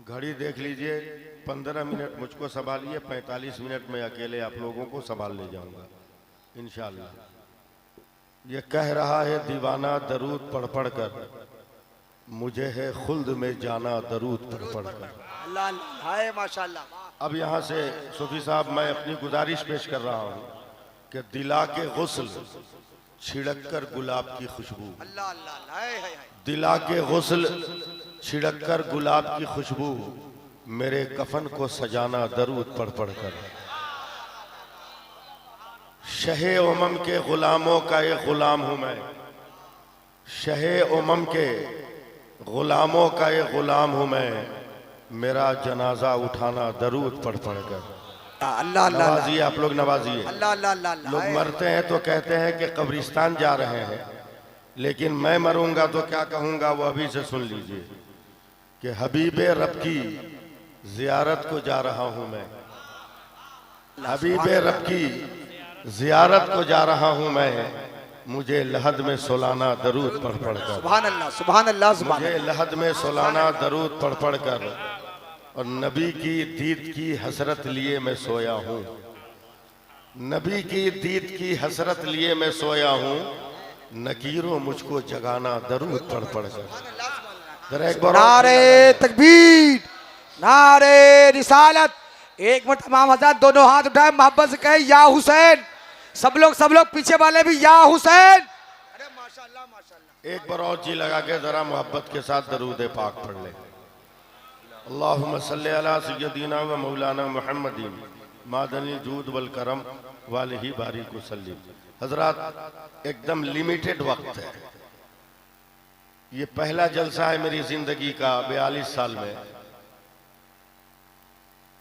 घड़ी देख लीजिए, 15 मिनट मुझको संभालिए, 45 मिनट में अकेले आप लोगों को संभाल ले जाऊंगा इंशाअल्लाह। ये कह रहा है दीवाना दरूद पढ़ पढ़ कर, मुझे है खुल्द में जाना दरूद पढ़ पढ़ कर। अल्लाह अल्लाह है माशाअल्लाह। अब यहाँ से सूफी साहब मैं अपनी गुजारिश पेश कर रहा हूँ कि दिला के गुस्ल छिड़क कर गुलाब की खुशबू, अल्लाह अल्लाह है। दिला के गुस्ल छिड़क कर गुलाब की खुशबू, मेरे कफन को सजाना दरूद पढ़ पढ़ कर। शहे उमम के गुलामों का एक गुलाम हूं मैं, शहे उमम के गुलामों का एक गुलाम हूं मैं, मेरा जनाजा उठाना दरूद पढ़ पढ़ कर। अल्लाह अल्लाह नवाजिए आप लोग, नवाजिए। अल्लाह अल्लाह अल्लाह। लोग मरते हैं तो कहते हैं कि कब्रिस्तान जा रहे हैं, लेकिन मैं मरूंगा तो क्या कहूंगा वो अभी से सुन लीजिए कि हबीबे रब की जियारत को जा रहा हूं मैं, हबीबे रब की जियारत को जा रहा हूं मैं, मुझे लहद में सोलाना दरूद पढ़ पढ़ कर। सुभान अल्लाह सुभान अल्लाह सुभान मुझे लहद में सोलाना दरूद पढ़ पढ़ कर, और नबी की दीद की हसरत लिए मैं सोया हूँ, नबी की दीद की हसरत लिए मैं सोया हूँ, नकीरों मुझको जगाना दरूद पढ़ पढ़ कर। जरा एक बार नारे तकबीर, नारे रिसालत। एक मिनट तमाम हज़रात दोनों हाथ उठाए, मोहब्बत से कहे या हुसैन। सब लोग पीछे वाले भी या हुसैन। अरे माशाअल्लाह माशाअल्लाह। एक बार और जी लगा के जरा मोहब्बत के साथ दरूद पाक पढ़ ले। अल्लाहुम्मा सल्ली अला सय्यदीना व मौलाना मुहम्मदीन मादनी जूद वल करम वालिही बारिक वसल्लिम। हजरात एकदम लिमिटेड वक्त है, ये पहला जलसा है मेरी जिंदगी का 42 साल में,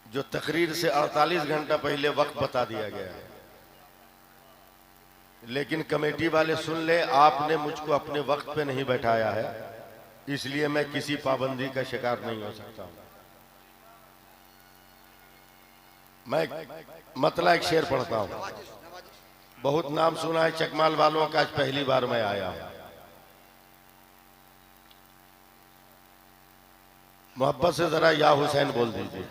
जो तकरीर से 48 घंटा पहले वक्त बता दिया गया है। लेकिन कमेटी वाले सुन ले, आपने मुझको अपने वक्त पे नहीं बैठाया है, इसलिए मैं किसी पाबंदी का शिकार नहीं हो सकता हूं। मैं मतलब एक शेर पढ़ता हूं, बहुत नाम सुना है चकमाल वालों का, आज पहली बार मैं आया हूं। मोहब्बत से जरा या हुसैन बोल दीजिए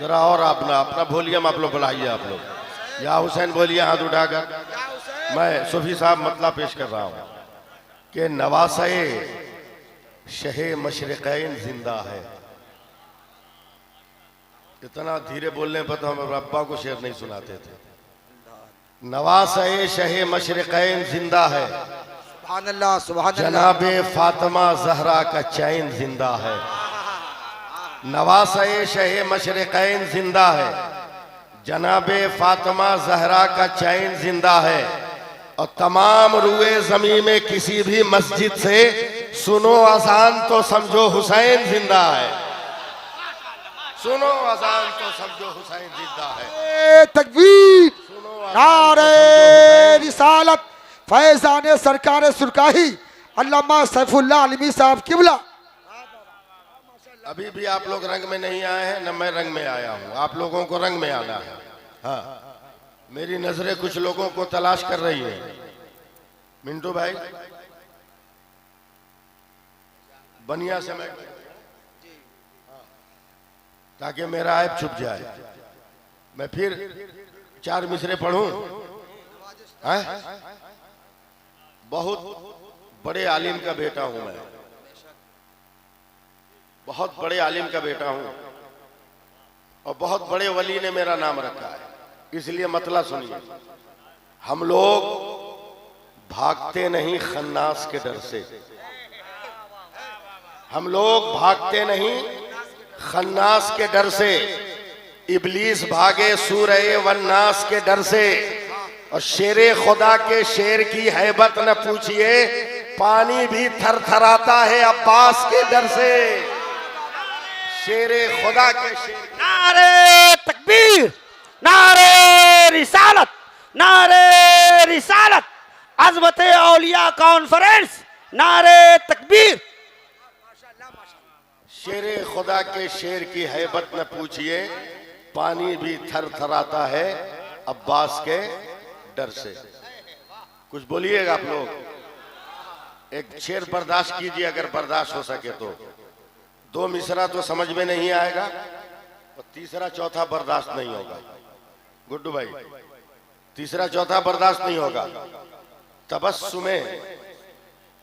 जरा, और अपना वॉल्यूम आप लोग बढ़ाइए, आप लोग या हुसैन बोलिए हाथ उठाकर। मैं सूफी साहब मतलब पेश कर रहा हूं कि नवासे शहे मशरिकैन जिंदा है। इतना धीरे बोलने पर तो हम रब्बा को शेर नहीं सुनाते थे। नवासे शहे मशरिकैन जिंदा है, सुभान अल्लाह सुभान अल्लाह। जनाबे फातिमा जहरा का चैन जिंदा है। नवासे शहे मशरिकैन जिंदा है, जनाबे फातिमा जहरा का चैन जिंदा है, और तमाम रुए जमी में किसी भी मस्जिद से सुनो अजान तो समझो हुसैन जिंदा है, सुनो अजान तो समझो हुसैन जिंदा है। तकबीर, सुनो अजान तो नारे समझो हुसैन। रिसालत, फैजान सरकार सुरकाही अल्लामा सैफुल्लाह अलवी साहब किबला। अभी भी आप लोग रंग में नहीं आए हैं, न मैं रंग में आया हूं, आप लोगों को रंग में आना है। हाँ, मेरी नजरें कुछ लोगों को तलाश कर रही है। मिंटू भाई बनिया से मैं, ताकि मेरा ऐब छुप जाए, मैं फिर 4 मिसरे पढ़ूं। बहुत बड़े आलिम का बेटा हूं मैं, बहुत बड़े आलिम का बेटा हूं, और बहुत बड़े वली ने मेरा नाम रखा है, इसलिए मतलब सुनिए। हम लोग भागते नहीं खन्नास के डर से, हम लोग भागते नहीं खन्नास के डर से, इबलीस भागे सूरह वन्नास के डर से, और शेरे खुदा के शेर की हैबत न पूछिए, पानी भी थरथराता है अब्बास के डर से। शेरे खुदा के शेर, नारे तकबीर, नारे रिसालत, नारे रिसालत। अज़मत औलिया कॉन्फ्रेंस, नारे तकबीर। शेरे खुदा के शेर की हैबत न पूछिए, पानी भी थरथराता है अब्बास के डर से। कुछ बोलिएगा आप लोग, एक शेर बर्दाश्त कीजिए अगर बर्दाश्त हो सके तो। दो मिसरा तो समझ में नहीं आएगा और तीसरा चौथा बर्दाश्त नहीं होगा। गुड्डू भाई, तीसरा चौथा बर्दाश्त नहीं होगा। तबस्सुमे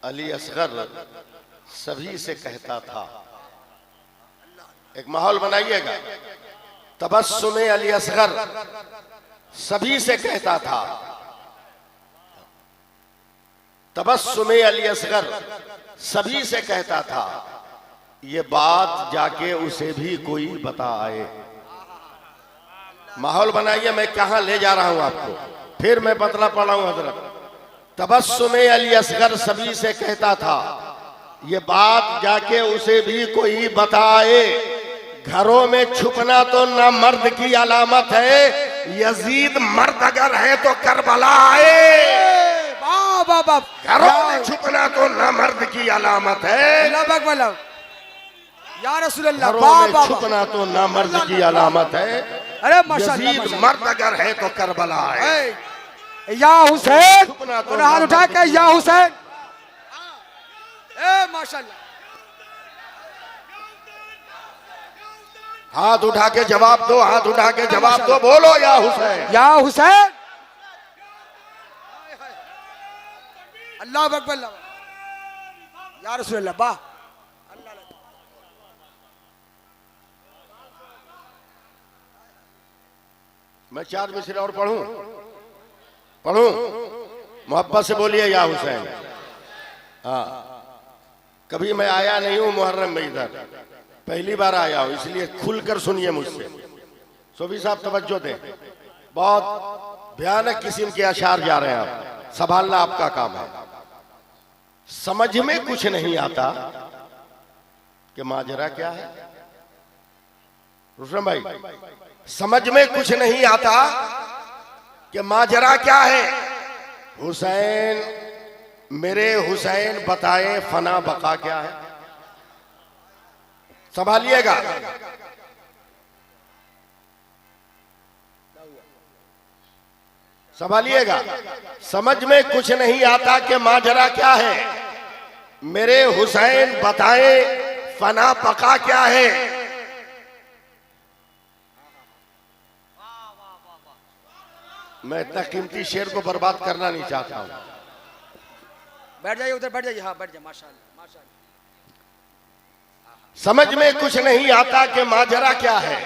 अली असगर सभी से कहता था। एक माहौल बनाइएगा। तबस्सुमे अली असगर सभी से कहता था। तबस्सुमे अली असगर सभी से कहता था। ये बात जाके उसे भी कोई बताए। माहौल बनाइए, मैं कहां ले जा रहा हूं आपको, फिर मैं बतला पड़ा हूं हजरत। तबस्सुमे अली असगर सभी से कहता था। ये बात जाके उसे भी कोई बताए। घरों में छुपना तो ना मर्द की अलामत है। यजीद मर्द अगर है तो करबला आए। घरों में छुपना तो ना मर्द की अलामत है। या रसूल अल्लाह, घरों में छुपना तो ना मर्द की अलामत है। अरे माशाअल्लाह, यजीद मर्द अगर है तो करबला है। या हुसैन, और हाथ उठा के या हुसैन। माशाअल्लाह, हाथ उठा के जवाब दो, हाथ उठा के जवाब दो, बोलो या हुसैन, या हुसैन। अल्लाह अकबर, या रसूल अल्लाह। वाह, मैं चार मिसरे और पढ़ूं? मोहब्बत से बोलिए या हुसैन। हाँ, कभी मैं आया नहीं हूं मुहर्रम में, इधर पहली बार आया हूं, इसलिए खुलकर सुनिए मुझसे। सोफी साहब तवज्जो दें, बहुत भयानक किस्म के अशार जा रहे हैं आप, संभालना आपका काम है। समझ में कुछ नहीं आता कि माजरा क्या है। रुस्तम भाई, समझ में कुछ नहीं आता कि माजरा क्या है। हुसैन, मेरे हुसैन बताएं फना बका क्या है। संभालिएगा। संभालिएगा। समझ में कुछ नहीं आता कि माजरा क्या है। मेरे हुसैन बताएं फना बका क्या है। मैं इतना कीमती शेर को बर्बाद करना नहीं चाहता हूं। बैठ जाइए, उधर बैठ जाइए। हाँ, बैठ जाइए। माशाअल्लाह, माशाअल्लाह। समझ में कुछ नहीं आता कि माजरा क्या है।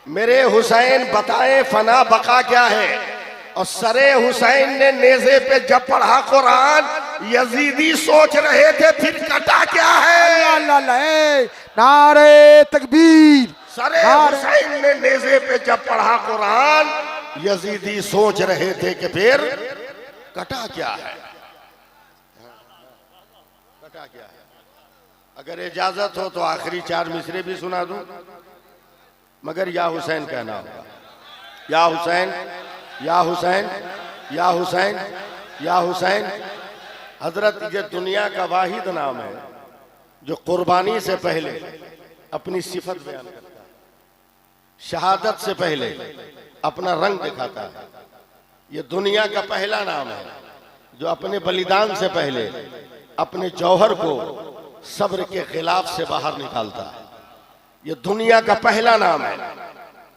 मेरे हुसैन बताएं फना बका क्या है। और सरे हुसैन ने नेज़े पे जब पढ़ा कुरान, यजीदी सोच रहे थे फिर कटा क्या है। अल्लाह अल्लाह, नारे तकबीर। सरे हुसैन ने नेज़े पे जब पढ़ा कुरान, यजीदी सोच रहे थे कि फिर कटा क्या है। कटा क्या है। अगर इजाजत हो तो आखिरी चार मिसरे भी सुना दूं, मगर या हुसैन कहना होगा। या हुसैन, या हुसैन, या हुसैन, या हुसैन। हजरत, ये दुनिया का वाहिद नाम है जो कुर्बानी से पहले अपनी सिफत बयान करता है, शहादत से पहले अपना रंग दिखाता है। ये दुनिया का पहला नाम है जो अपने बलिदान से पहले अपने जौहर को सब्र के खिलाफ से बाहर निकालता है। ये दुनिया का पहला नाम है।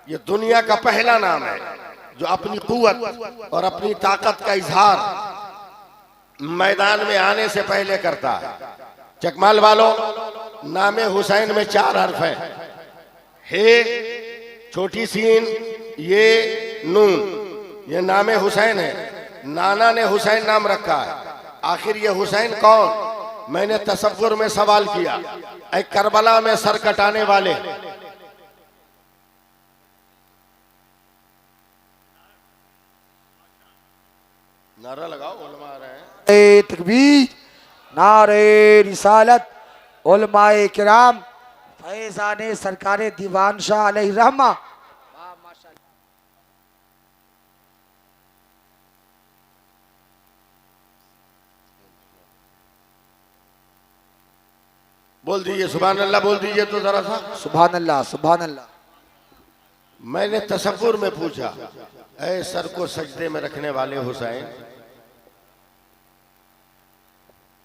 ये दुनिया का पहला नाम है जो अपनी कुव्वत और अपनी ताकत का इजहार मैदान में आने से पहले करता है। चकमाल वालों, नामे हुसैन में 4 हर्फ है। हे, छोटी सीन, ये नून, ये नामे हुसैन है। नाना ने हुसैन नाम रखा है। आखिर ये हुसैन कौन? मैंने तसव्वुर में सवाल किया। ऐ करबला में सर कटाने वाले, नारा लगाओ, उलमा आ रहे हैं। तकबीर, नारे रिसालत, उलमाए किराम, फैजाने सरकारे दीवान शाह अलैहि रहमा। बोल दीजिए सुभान अल्लाह, बोल दीजिए तो जरा सा सुभान अल्लाह, सुभान अल्लाह। मैंने तसव्वुर में पूछा, ऐ सर को सजदे में रखने वाले हुसैन,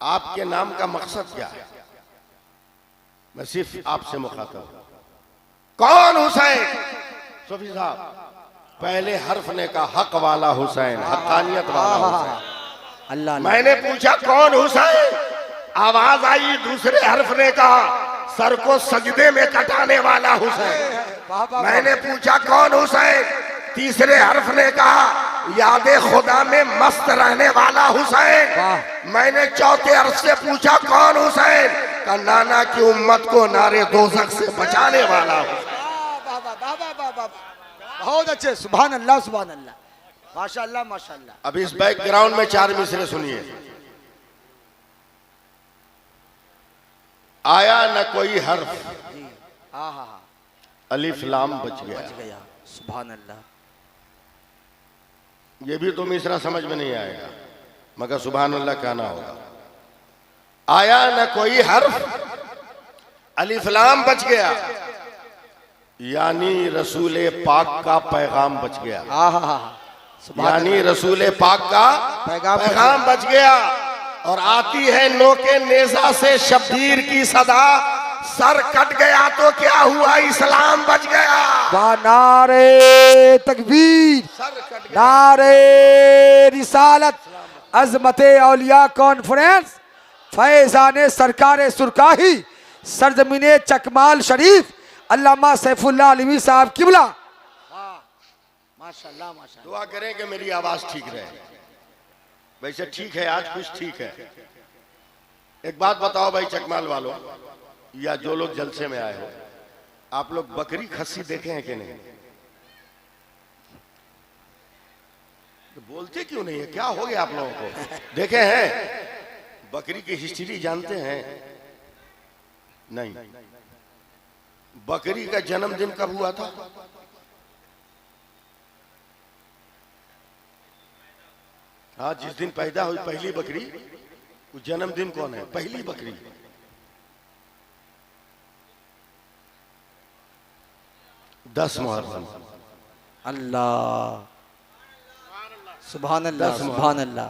आपके नाम का मकसद क्या है? मैं सिर्फ आपसे मुखातब हूं। कौन हुसैन? सूफी साहब, पहले हर्फ ने कहा हक वाला हुसैन, हक्कानियत वाला हुसैन। अल्लाह मैंने पूछा कौन हुसैन? आवाज आई दूसरे हर्फ ने कहा सर को सजदे में कटाने वाला हुसैन। मैंने पूछा कौन हुसैन? तीसरे हर्फ ने कहा यादे खुदा में मस्त रहने वाला हुसैन। मैंने चौथे हर्फ से पूछा कौन हुसैन? का नाना की उम्मत को नारे दोज़ख से बचाने वाला हुसैन। बहुत अच्छे, सुभान अल्लाह सुभान अल्लाह, माशाअल्लाह माशाअल्लाह। अब इस बैकग्राउंड में 4 मिसरे सुनिए। आया न कोई हर्फ, अलिफ लाम बच गया। सुभान अल्लाह। ये भी तो मिसरा समझ में नहीं आएगा, मगर सुभान अल्लाह कहना होगा। आया न कोई हर्फ, अलिफ लाम बच गया, यानी रसूले पाक का पैगाम बच गया। यानी रसूले पाक का पैगाम बच गया। और आती है नोके नेजा से शब्बीर की सदा, सर कट गया तो क्या हुआ, इस्लाम बच गया। नारे तकबीर, नारे रिसालत, अजमते औलिया कॉन्फ्रेंस, फैजाने सरकारे सुरकाही, सरजमीने चकमाल शरीफ, अल्लामा सैफुल्लाह अलवी साहब किबला। माशाअल्लाह माशाअल्लाह। दुआ करें कि मेरी आवाज ठीक रहे। वैसे ठीक है, आज कुछ ठीक है। एक बात बताओ भाई चकमाल वालों, या जो लोग जलसे में आए हो, आप लोग बकरी खस्सी देखे हैं कि नहीं? तो बोलते क्यों नहीं है? क्या हो गया आप लोगों को? देखे हैं? बकरी की हिस्ट्री जानते हैं? नहीं। बकरी का जन्मदिन कब हुआ था? हाँ, जिस दिन पैदा हुई पहली बकरी, वो जन्मदिन कौन है? पहली बकरी। दस मुहर्रम। अल्लाह सुभान अल्लाह सुभान अल्लाह।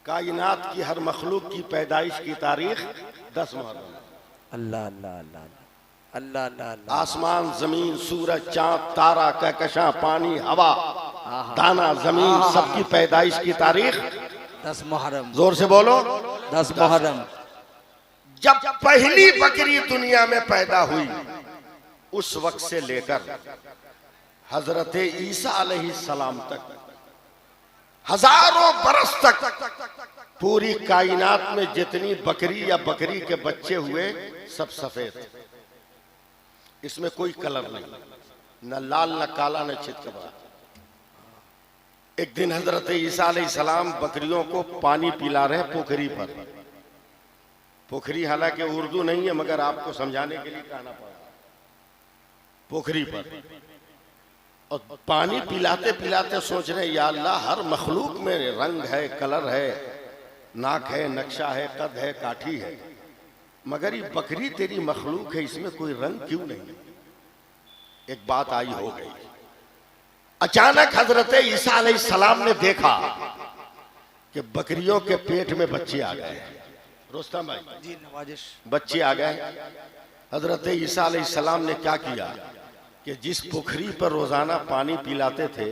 कायनात की हर मखलूक की पैदाइश की तारीख 10 मुहर्रम। अल्लाह अल्लाह अल्लाह अल्लाह अल्लाह अल्लाह। आसमान, जमीन, सूरज, चांद, तारा, कहकशां, पानी, हवा, दाना, जमीन, सबकी पैदाइश की तारीख 10 मुहर्रम। जोर से बोलो, 10 मुहर्रम। जब पहली बकरी दुनिया में पैदा हुई, उस वक्त से लेकर हजरत ईसा अलैहिस्सलाम तक हजारों बरस तक पूरी कायनात में जितनी बकरी या बकरी के बच्चे हुए सब सफेद। इसमें कोई कलर नहीं, न लाल, न काला, न चितकबरा। एक दिन हजरत ईसा अलैहिस्सलाम बकरियों को पानी पिला रहे पोखरी पर। पोखरी हालांकि उर्दू नहीं है, मगर आपको समझाने के लिए कहना पड़ा। पोखरी पर और पानी पिलाते पिलाते सोच रहे या अल्लाह, हर मखलूक में रंग है, कलर है, नाक है, नक्शा है, कद है, काठी है, मगर ये बकरी तेरी मखलूक है, इसमें कोई रंग क्यों नहीं? एक बात आई हो गई। अचानक हजरत ईसा अलैहिस्सलाम ने देखा कि बकरियों के पेट में बच्चे आ गए। रोस्तम भाई जी नवाजिश। बच्चे आ गए। हजरत ईसा अलैहिस्सलाम ने क्या किया कि जिस पोखरी पर रोजाना पानी पिलाते थे,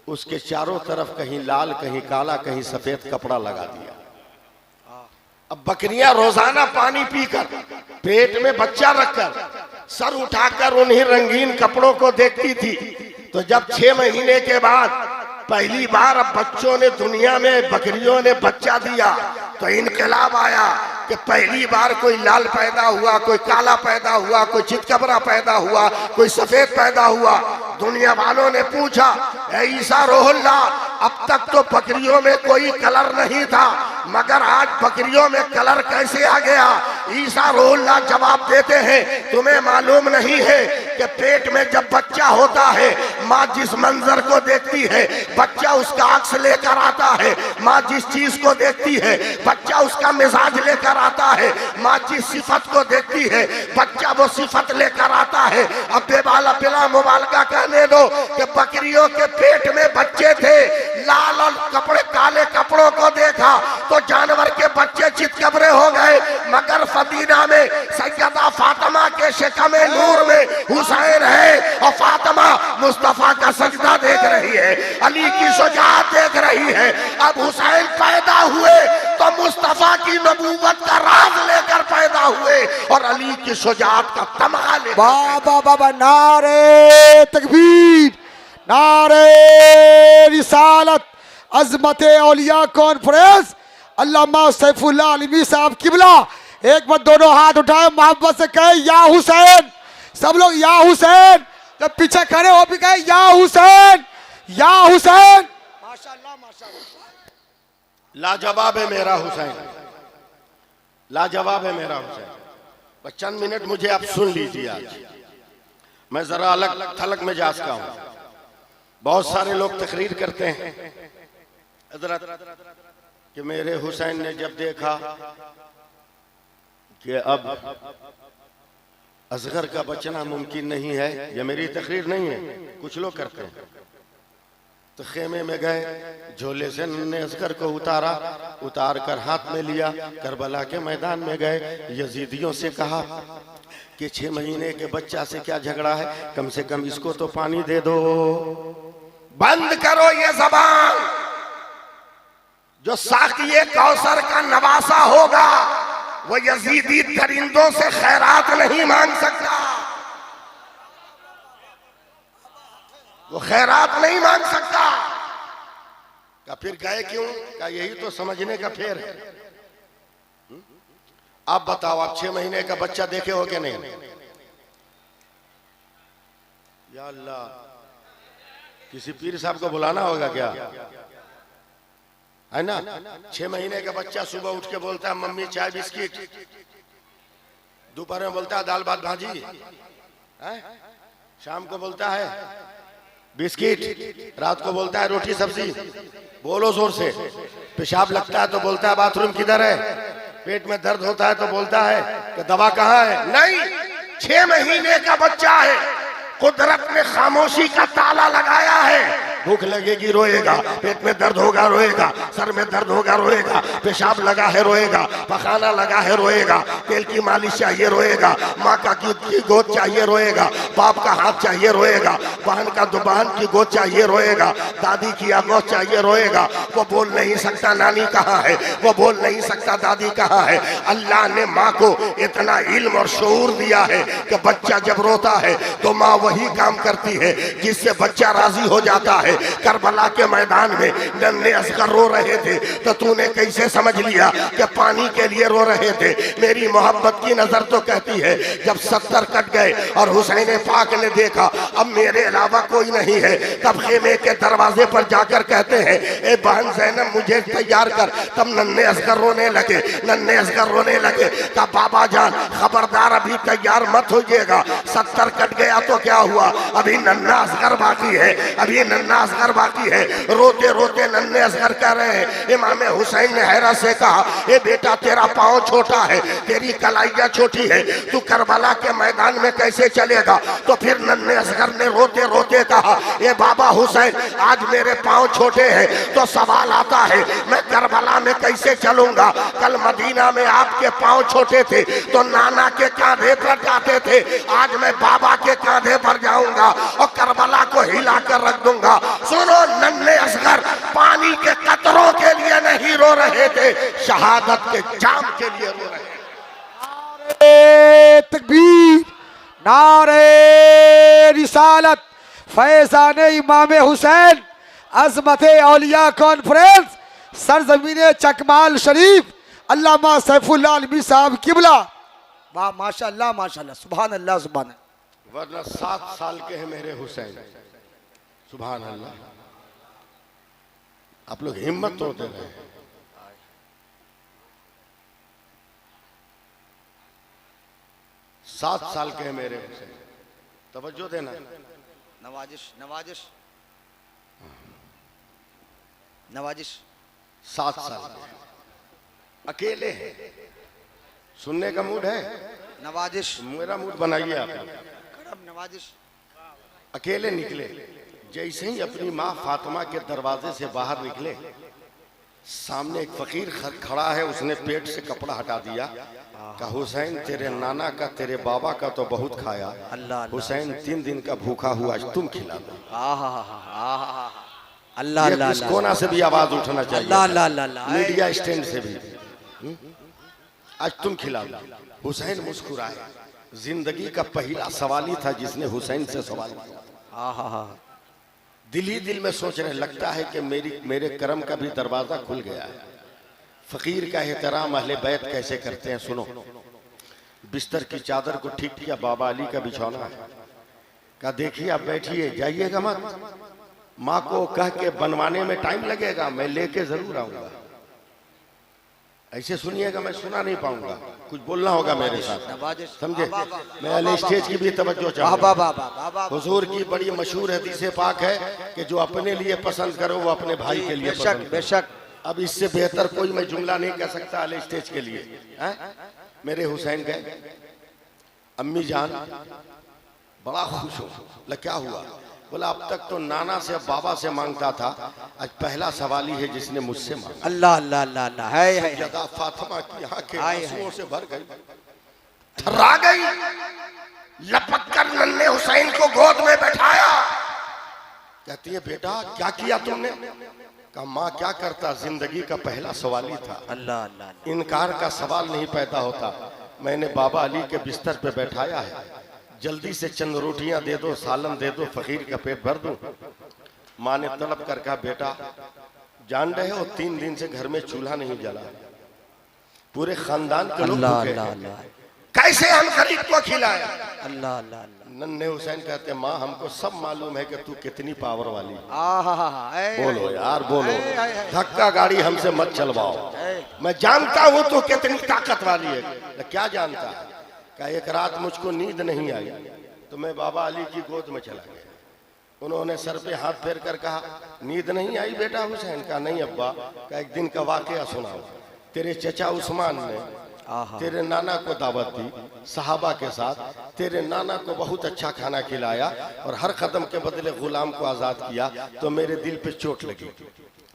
उसके चारों तरफ कहीं लाल, कहीं काला, कहीं सफेद कपड़ा लगा दिया। अब बकरियां रोजाना पानी पीकर, पेट में बच्चा रखकर, सर उठाकर उन्हीं रंगीन कपड़ों को देखती थी। तो जब 6 महीने के बाद पहली बार अब बच्चों ने दुनिया में, बकरियों ने बच्चा दिया, तो इनकलाब आया कि पहली बार कोई लाल पैदा हुआ, कोई काला पैदा हुआ, कोई चितकबरा पैदा हुआ, कोई सफेद पैदा हुआ। दुनिया वालों ने पूछा, ए ईसा रोहुल्लाह, अब तक तो बकरियों में कोई कलर नहीं था, मगर आज बकरियों में कलर कैसे आ गया? ईसा रोहुल्लाह जवाब देते हैं, तुम्हें मालूम नहीं है कि पेट में जब बच्चा होता है, माँ जिस मंजर को देखती है, बच्चा उसका अक्स लेकर आता है। माँ जिस चीज को देखती है, बच्चा उसका मिजाज लेकर आता है। माँ जिस सिफत को देखती है, बच्चा वो सिफत लेकर आता है। अब बेबाला बिला मुबालका कहने दो कि बकरियों के पेट में बच्चे थे, लाल और कपड़े, काले कपड़ों को देखा तो जानवर के बच्चे चितकबरे हो गए, मगर फदीना में सैयद माँ फातिमा के शिकमे नूर में हुसैन है और फातिमा मुस्तफा का सजदा देख रही है, अली की शुजाअत देख रही है। अब हुसैन पैदा हुए तो मुस्तफा की नबूवत का राज लेकर पैदा हुए और अली की शुजाअत का तमगा लेकर। बाबा बाबा नारे तकबीर, नारे रिसालत, अजमत औलिया कॉन्फ्रेंस, अल्लामा सैफुल्लाह अलवी साहब किबला। एक बार दोनों हाथ उठाए, मोहब्बत से कहे या हुसैन। सब लोग या हुसैन, जब पीछे खड़े हो भी कहे या हुसैन, या हुसैन। माशाअल्लाह माशाअल्लाह, लाजवाब है मेरा हुसैन, लाजवाब है मेरा हुसैन। बस चंद मिनट मुझे आप सुन लीजिए। आज मैं जरा अलग थलग में जा सका हूं। बहुत सारे लोग तकरीर करते हैं हजरत कि मेरे हुसैन ने जब देखा कि अब असगर का बचना मुमकिन नहीं है, ये मेरी तकरीर नहीं है, कुछ लोग करते हैं, तो खेमे में गए, झोले से नन्हे असगर को उतारा, उतार कर हाथ में लिया, करबला के मैदान में गए, यजीदियों से कहा कि 6 महीने के बच्चा से क्या झगड़ा है, कम से कम इसको तो पानी दे दो। बंद करो ये जबान, जो साकिए कौसर का नवासा होगा वो यजीदी दरिंदों से खैरात नहीं मांग सकता, वो खैरात नहीं मांग सकता। का फिर गए क्यों? का यही तो समझने का फेर है। आप बताओ, आप 6 महीने का बच्चा देखे हो कि नहीं? या अल्लाह, किसी पीर साहब को बुलाना होगा क्या, है ना? 6 महीने का बच्चा सुबह उठ के बोलता है मम्मी चाय बिस्किट, दोपहर में बोलता है दाल भात भाजी, शाम को बोलता है बिस्किट, रात को बोलता है रोटी सब्जी। बोलो जोर से। पेशाब लगता है तो बोलता है बाथरूम किधर है, पेट में दर्द होता है तो बोलता है कि दवा कहाँ है। नहीं, 6 महीने का बच्चा है, कुदरत ने खामोशी का ताला लगाया है। भूख लगेगी रोएगा, पेट में दर्द होगा रोएगा, सर में दर्द होगा रोएगा, पेशाब लगा है रोएगा, पखाना लगा है रोएगा, तेल की मालिश चाहिए रोएगा, माँ का की गोद चाहिए रोएगा, बाप का हाथ चाहिए रोएगा, बहन की गोद चाहिए रोएगा, दादी की आगोद चाहिए रोएगा। वो बोल नहीं सकता नानी कहाँ है, वो बोल नहीं सकता दादी कहाँ है। अल्लाह ने माँ को इतना इल्म और शऊर दिया है कि बच्चा जब रोता है तो माँ वही काम करती है जिससे बच्चा राजी हो जाता है। करबला के मैदान में नन्हे असगर रो रहे थे तो तूने कैसे समझ लिया कि पानी के लिए रो रहे थे? मेरी मोहब्बत की नजर तो कहती है जब 70 कट गए और हुसैन पाक ने देखा अब मेरे अलावा कोई नहीं है, तब खेमे के दरवाजे पर जाकर कहते हैं ए बहन ज़ैनब मुझे तैयार कर। तब नन्हे असगर रोने लगे, नन्हे असगर रोने लगे। तब बाबा जान खबरदार अभी तैयार मत होइएगा, 70 कट गया तो क्या हुआ, अभी नन्हा असगर बाकी है, अभी नन्हा असगर बाकी है। रोते रोते नन्हे असगर कह रहे हैं। इमाम हुसैन ने हैरा से कहा ए बेटा तेरा पाँव छोटा है, तेरी कलाइया छोटी है, तू करबला के मैदान में कैसे चलेगा? तो फिर नन्हे असगर ने रोते रोते कहा ए बाबा हुसैन आज मेरे पाँव छोटे हैं तो सवाल आता है मैं करबला में कैसे चलूंगा? कल मदीना में आपके पाँव छोटे थे तो नाना के कांधे पर जाते थे, आज मैं बाबा के कांधे पर जाऊंगा और करबला को हिला कर रख दूंगा। सुनो, नन्हे असगर पानी के कतरों के लिए नहीं रो रहे थे, शहादत के जाम के लिए रो रहे थे। नारे तकबीर, नारे रिसालत, फैजान इमाम हुसैन, अजमत औलिया कॉन्फ्रेंस, सरजमीन चकमाल शरीफ, अल्लामा सैफुल्लाह अलवी साहब किबला। वाह माशाअल्लाह माशाअल्लाह, सुभान अल्लाह सुभान अल्लाह। वरना 7 साल के हैं मेरे हुसैन, सुभान अल्लाह। आप लोग हिम्मत तोड़ते रहे। 7 साल के हैं मेरे हुसैन, तवज्जो देना। नवाजिश नवाजिश नवाजिश। 7 साल अकेले हैं, सुनने का मूड है? नवाजिश मेरा मूड बनाइए आप। नवाजिश। अकेले निकले, जैसे ही अपनी माँ फातिमा के दरवाजे से बाहर निकले, सामने एक फकीर खड़ा है, उसने पेट से कपड़ा हटा दिया का हुसैन तेरे नाना का तेरे बाबा का तो बहुत खाया, अल्लाह हुसैन 3 दिन का भूखा हुआ, आज तुम खिला दो। अल्लाह ये किस कोना से भी आवाज उठना चाहिए, अल्लाह मीडिया स्टैंड से भी, आज तुम खिला दो। हुसैन मुस्कुराए। जिंदगी का पहला सवाल ही था जिसने हुसैन से सवाल किया। दिल ही दिल में सोचने लगता है कि मेरे करम का भी दरवाजा खुल गया है। फकीर का एहतराम अहले बैत कैसे करते हैं सुनो। बिस्तर की चादर को ठीक किया, बाबा अली का बिछौना है, कहा देखिए आप बैठिए, जाइएगा मत, माँ को कह के बनवाने में टाइम लगेगा, मैं लेके जरूर आऊंगा। ऐसे सुनिएगा, मैं सुना नहीं पाऊंगा, कुछ बोलना होगा मेरे साथ, समझे। मैं अहले स्टेज की भी तवज्जो चाहूंगा। हुजूर की बड़ी मशहूर हदीस पाक है कि जो अपने लिए पसंद करो वो अपने भाई के लिए पसंद करो। बेशक। अब इससे बेहतर कोई मैं जुमला नहीं कह सकता अहले स्टेज के लिए। मेरे हुसैन गए, अम्मी जान बड़ा खुश हो, क्या हुआ? बोला अब तक तो नाना से बाबा से मांगता था, आज पहला सवाल ही है जिसने मुझसे मांगा। अल्लाह अल्लाह अल्लाह अल्लाह है। जदा फातिमा की आंखें आंसुओं से भर गई, थर्रा गई, लपक कर नन्हे हुसैन को गोद में बैठाया। कहती है बेटा क्या किया तुमने? कहा माँ क्या करता, जिंदगी का पहला सवाल ही था, अल्लाह अल्लाह, इनकार का सवाल नहीं पैदा होता। मैंने बाबा अली के बिस्तर पे बैठाया है, जल्दी से चंद रोटियां दे दो, सालन दे दो, फकीर का पेट भर दो। माँ ने तलब कर कहा बेटा जान रहे हो 3 दिन से घर में चूल्हा नहीं जला, पूरे खानदान के लोग भूखे हैं, कैसे हम गरीब को खिलाए? अल्लाह अल्लाह। नन्हे हुसैन कहते हैं माँ हमको सब मालूम है कि तू कितनी पावर वाली। बोलो यार बोलो, धक्का गाड़ी हमसे मत चलवाओ, मैं जानता हूँ तू कितनी ताकत वाली है। क्या जानता है? का एक रात मुझको नींद नहीं आई तो मैं बाबा अली की गोद में चला गया। उन्होंने सर पे हाथ फेर कर कहा नींद नहीं आई बेटा हुसैन? का नहीं अब्बा। का एक दिन का वाकया सुनाओ, तेरे चचा उस्मान ने तेरे नाना को दावत दी सहाबा के साथ, तेरे नाना को बहुत अच्छा खाना खिलाया और हर कदम के बदले गुलाम को आजाद किया, तो मेरे दिल पे चोट लगी।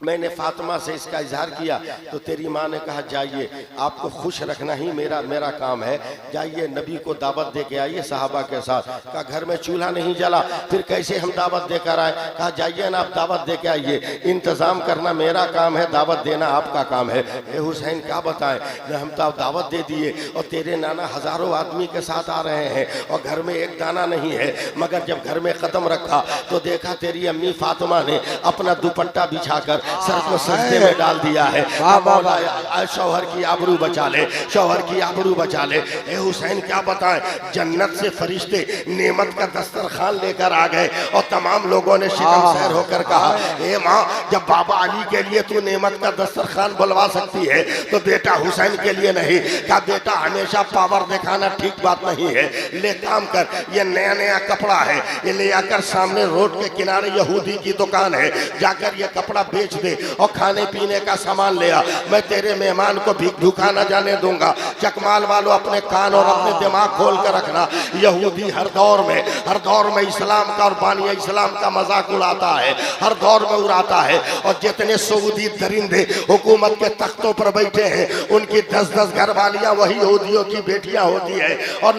मैंने फातिमा से इसका इजहार किया तो तेरी माँ ने कहा जाइए आपको खुश रखना ही मेरा काम है, जाइए नबी को दावत दे के आइए सहाबा के साथ। कहा घर में चूल्हा नहीं जला, फिर कैसे हम दावत देकर आए? कहा जाइए ना आप दावत दे के आइए, इंतजाम करना मेरा काम है, दावत देना आपका काम है। ए हुसैन क्या बताएं, हम तो दावत दे दिए और तेरे नाना हजारों आदमी के साथ आ रहे हैं और घर में एक दाना नहीं है, मगर जब घर में कदम रखा तो देखा तेरी अम्मी फातिमा ने अपना दुपट्टा बिछाकर सर को सजदे में डाल दिया है। शौहर की आबरू बचा ले, शौहर की आबरू बचा ले। ए हुसैन क्या बताएं, जन्नत से फरिश्ते नेमत का दस्तरखान लेकर आ गए और तमाम लोगों ने शिकमसैर होकर कहा ए माँ जब बाबा अली के लिए तू नेमत का दस्तरखान बुलवा सकती है तो बेटा हुसैन के लिए नहीं? क्या बेटा हमेशा पावर दिखाना ठीक बात नहीं है, ले काम कर, ये नया नया कपड़ा है, ये ले आकर सामने रोड के किनारे यहूदी की दुकान है, जाकर ये कपड़ा बेच दे और खाने पीने का सामान ले आ, मैं तेरे मेहमान को भी भूखा न जाने दूंगा। चकमाल वालों अपने कान और अपने दिमाग खोल कर रखना, यहूदी हर दौर में इस्लाम का और बानी इस्लाम का मजाक उड़ाता है, हर दौर में उड़ाता है। और जितने सऊदी दरिंदे हुकूमत के तख्तों पर बैठे हैं उनकी 10-10 घरवालियां वही यहूदियों की बेटियां होती है और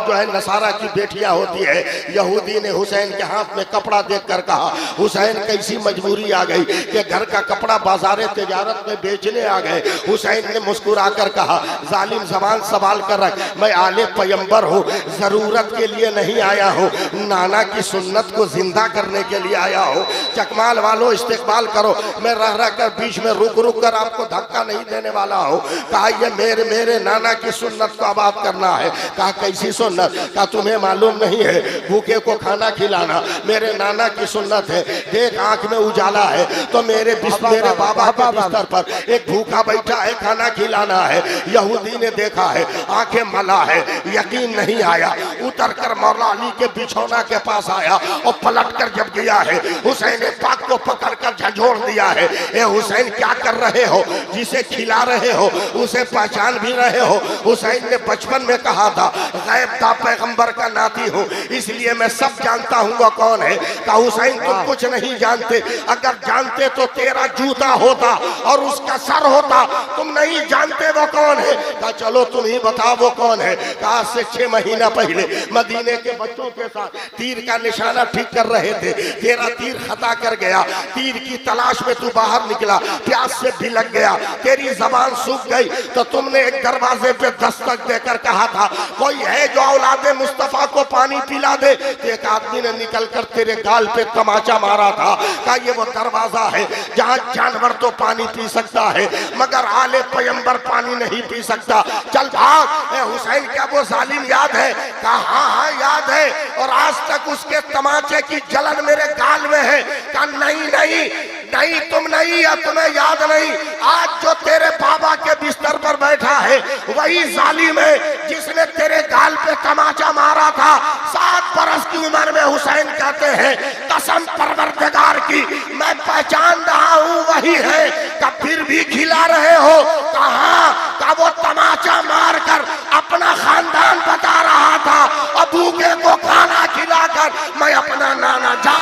जो है नसारा की बेटियां होती है। यहूदी ने हुसैन के हाथ में कपड़ा देखकर कहा हुसैन कैसी मजबूरी आ गई कि घर का कपड़ा बाजारे तिजारत में बेचने आ गए। हुसैन ने मुस्कुरा कर कहा जालिम जबान संभाल कर रख, मैं आले पैगंबर हूँ, जरूरत के लिए नहीं आया हूँ, नाना की सुन्नत को जिंदा करने के लिए आया हूँ। चकमाल वालों इस्तेकबाल करो, मैं रह रह कर बीच में रुक रुक कर आपको धक्का नहीं देने वाला हूँ। कहा ये मेरे नाना की सुन्नत को आबाद करना है। कहा कैसी सुन्नत? कहा तुम्हें मालूम नहीं है भूखे को खाना खिलाना मेरे नाना की सुन्नत है। देख आंख में उजाला है तो मेरे बाबा के बिस्तर पर एक भूखा बैठा है, खाना खिलाना है। यहूदी ने देखा है, आंखें मला है, यकीन नहीं आया, उतर कर मौला अली के बिछौना के पास आया और पलट कर जब गया है हुसैन पाक को पकड़ कर झंझोड़ दिया है। ए हुसैन क्या कर रहे हो? जिसे खिला रहे हो उसे पहचान भी रहे हो? हुसैन ने बचपन में कहा था गैब था पैगंबर का नाती हूँ इसलिए मैं सब जानता हूँ वो कौन है। कहा हुसैन तुम कुछ नहीं जानते, अगर जानते तो तेरा जूता होता और उसका सर होता। तुम नहीं जानते वो कौन है। कहा चलो तुम ही बताओ वो कौन है। कहा से 6 महीना पहले मदीने के बच्चों के साथ तीर का निशाना ठीक कर रहे थे, तेरा तीर खता कर गया। तीर की तलाश में तू बाहर निकला, प्यास से भी लग गया, तेरी जबान सूख गई, तो तुमने एक दरवाजे पे दस्तक देकर कहा था कोई है जो औलादे मुस्तफा को पानी पिला दे। तो एक आदमी ने निकलकर तेरे गाल पे तमाचा मारा था। कहा ये वो दरवाजा है जहां जानवर तो पानी पी सकता है मगर आले पैगंबर पानी नहीं पी सकता। चल भाग। हुसैन क्या वो जालिम याद है? कहा हाँ हाँ याद है, और आज तक उसके तमाचे की जलन मेरे गाल में है। कहा नहीं नहीं नहीं, तुम नहीं या तुम्हें याद नहीं। आज जो तेरे बाबा के बिस्तर पर बैठा है वही जालिम है जिसने तेरे गाल पे तमाचा मारा था। 7 बरस की उम्र में हुसैन कहते हैं कसम परवरदिगार की मैं पहचान रहा हूँ वही है। कब फिर भी खिला रहे हो? कहाँ? का वो तमाचा मारकर अपना खानदान बता रहा था, अबू के को खाना खिलाकर मैं अपना नाना जा।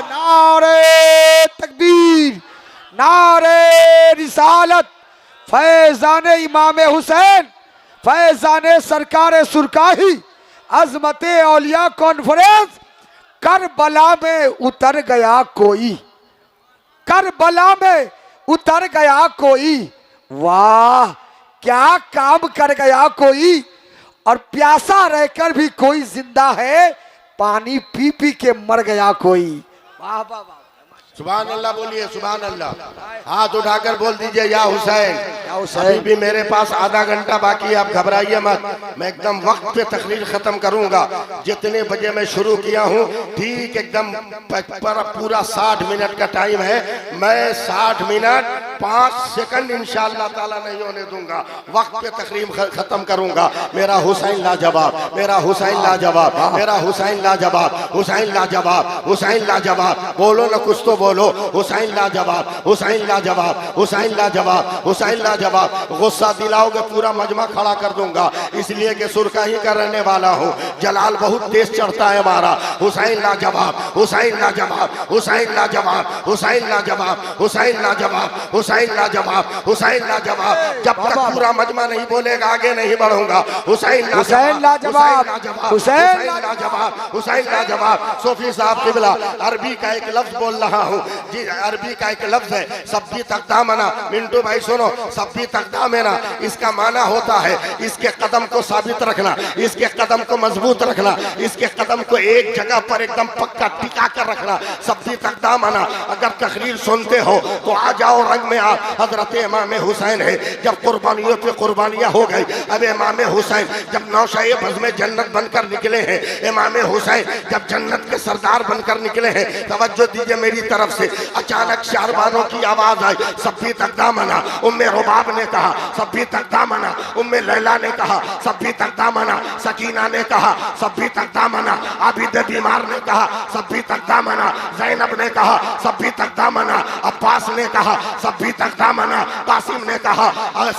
नारे तकबीर, नारे रिसालत, फैजाने इमाम हुसैन, फैजाने सरकार सुरकाही, अजमते औलिया कॉन्फ्रेंस। करबला में उतर गया कोई, करबला में उतर गया कोई, वाह क्या काम कर गया कोई। और प्यासा रहकर भी कोई जिंदा है, पानी पी पी के मर गया कोई। वाह वाह वाह, सुभान अल्लाह बोलिए, सुभान अल्लाह। हाथ उठाकर बोल दीजिए या हुसैन। अभी भी मेरे पास आधा घंटा बाकी है, आप घबराइए मत। मैं एकदम वक्त पे तकरीर खत्म करूंगा। जितने बजे मैं शुरू किया हूँ ठीक एकदम पूरा 60 मिनट का टाइम है। मैं 60 मिनट 5 सेकंड इंशाअल्लाह ताला नहीं होने दूंगा। वक्त पे तकरीर खत्म करूंगा। मेरा हुसैन लाजवाब, मेरा हुसैन लाजवाब, मेरा हुसैन लाजवाब, हुसैन लाजवाब, हुसैन लाजवाब। बोलो ना कुछ तो बोलो। हुसैन लाजवाब, हुसैन लाजवाब, हुसैन लाजवाब, हुसैन लाजवाब। गुस्सा दिलाओगे पूरा मजमा खड़ा कर दूंगा, इसलिए कि सुरकाही का रहने वाला हूँ। जलाल बहुत तेज चढ़ता है हमारा। हुसैन लाजवाब, हुसैन लाजवाब, हुसैन लाजवाब, हुसैन लाजवाब, हुसैन लाजवाब, हुसैन लाजवाब, हुसैन लाजवाब। जब तक पूरा मजमा नहीं बोलेगा आगे नहीं बढ़ूंगा। हुसैन हुसैन लाजवाब, हुसैन लाजवाब, हुसैन लाजवाब। सूफी साहब किबला अरबी का एक लफ्ज बोल रहा हूँ जी, अरबी का एक लफ्ज है सब्बी तकदामना। मिंटू भाई सुनो, सब्बी तकदामना इसका माना होता है इसके कदम को साबित रखना, इसके कदम को मजबूत रखना, इसके कदम को एक जगह पर एकदम पक्का टिका कर रखना। सब्बी तकदामना। अगर तकरीर सुनते हो तो आ जाओ रंग में आ। हजरत इमाम हुसैन है जब कुर्बानियों पे कुर्बानियां हो गई। अब इमाम हुसैन जब नौशाए बज़ में जन्नत बनकर निकले हैं, इमाम हुसैन जब जन्नत के सरदार बनकर निकले हैं, तवज्जो दीजिए मेरी तरफ से। अचानक शारबानों की आवाज आई, सब्बी तकदामना। उम्मे रुबाब ने कहा सब्बी तकदामना, उम्मे लैला ने कहा सब्बी तकदामना, सकीना ने कहा सब्बी तकदामना, आबिद बीमार ने कहा सब्बी तकदामना, ज़ैनब ने कहा सब्बी तकदामना, अब्बास ने कहा सब्बी तकदामना, कासिम ने कहा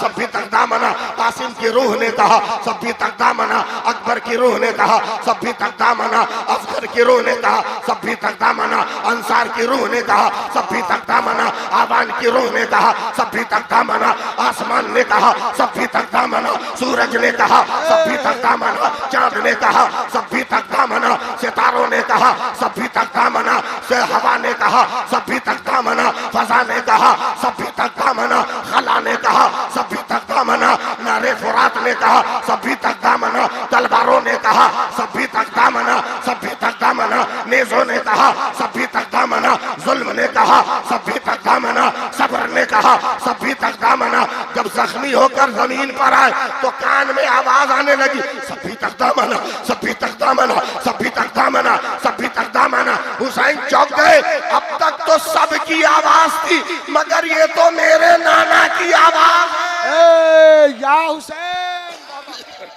सब्बी तकदामना, कासिम की रूह ने कहा सब्बी तकदामना, अकबर की रूह ने कहा सब्बी तकदामना, असगर की रूह ने कहा सब्बी तकदामना, अंसार की रूह ने कहा सब्बी तकदामना, आवान की रूह ने कहा सब्बी तकदामना, आसमान ने कहा सब्बी तकदामना, सूरज ने कहा सब्बी तकदामना, चांद ने कहा सब्बी तकदामना, सितारों ने कहा सब्बी तकदामना, से हवा ने कहा सब्बी तकदामना, फजा ने कहा सब्बी तकदामना, खला ने कहा सब्बी तकदामना, नारे फुरात ने कहा सब्बी तकदामना, तलवारों ने कहा सब्बी तकदामना, सब्बी तकदामना, नेज़ों ने कहा सब्बी तकदामना, जुल्म ने कहा सब्बी तकदामना, सब्र ने कहा सब्बी तकदामना। जब जख्मी होकर जमीन पर आए तो कान में आवाज आने लगी सब्बी तकदामना, सब्बी तकदामना, सब्बी तकदामना, सब्बी तकदामना। हुसैन चौंक गए। अब तक तो सबकी आवाज थी मगर ये तो मेरे नाना की आवाज है। या हुसैन,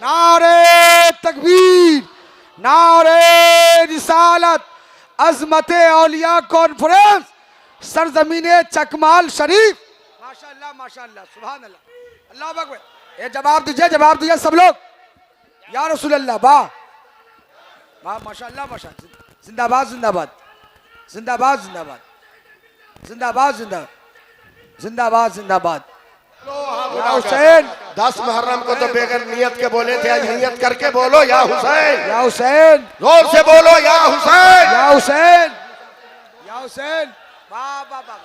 नारे तकबीर, नारे रिसालत, अजमते औलिया कॉन्फ्रेंस, सरजमीने चकमाल शरीफ। माशाअल्लाह माशाअल्लाह, सुभान अल्लाह, अल्लाह अकबर। ये जवाब दीजिए, जवाब दीजिए सब लोग। या रसूल अल्लाह, वाह वाह, माशाअल्लाह माशाअल्लाह, जिंदाबाद जिंदाबाद, जिंदाबाद जिंदाबाद। जिंदाबाद जिंदाबाद जिंदाबाद जिंदाबाद। या हुसैन हुसैन 10 मुहर्रम को तो बेगर नियत के बोले थे, आज नियत करके बोलो या हुसैन, या हुसैन जोर से बोलो या हुसैन। या हुसैन या हुसैन। वाह वाह वाह,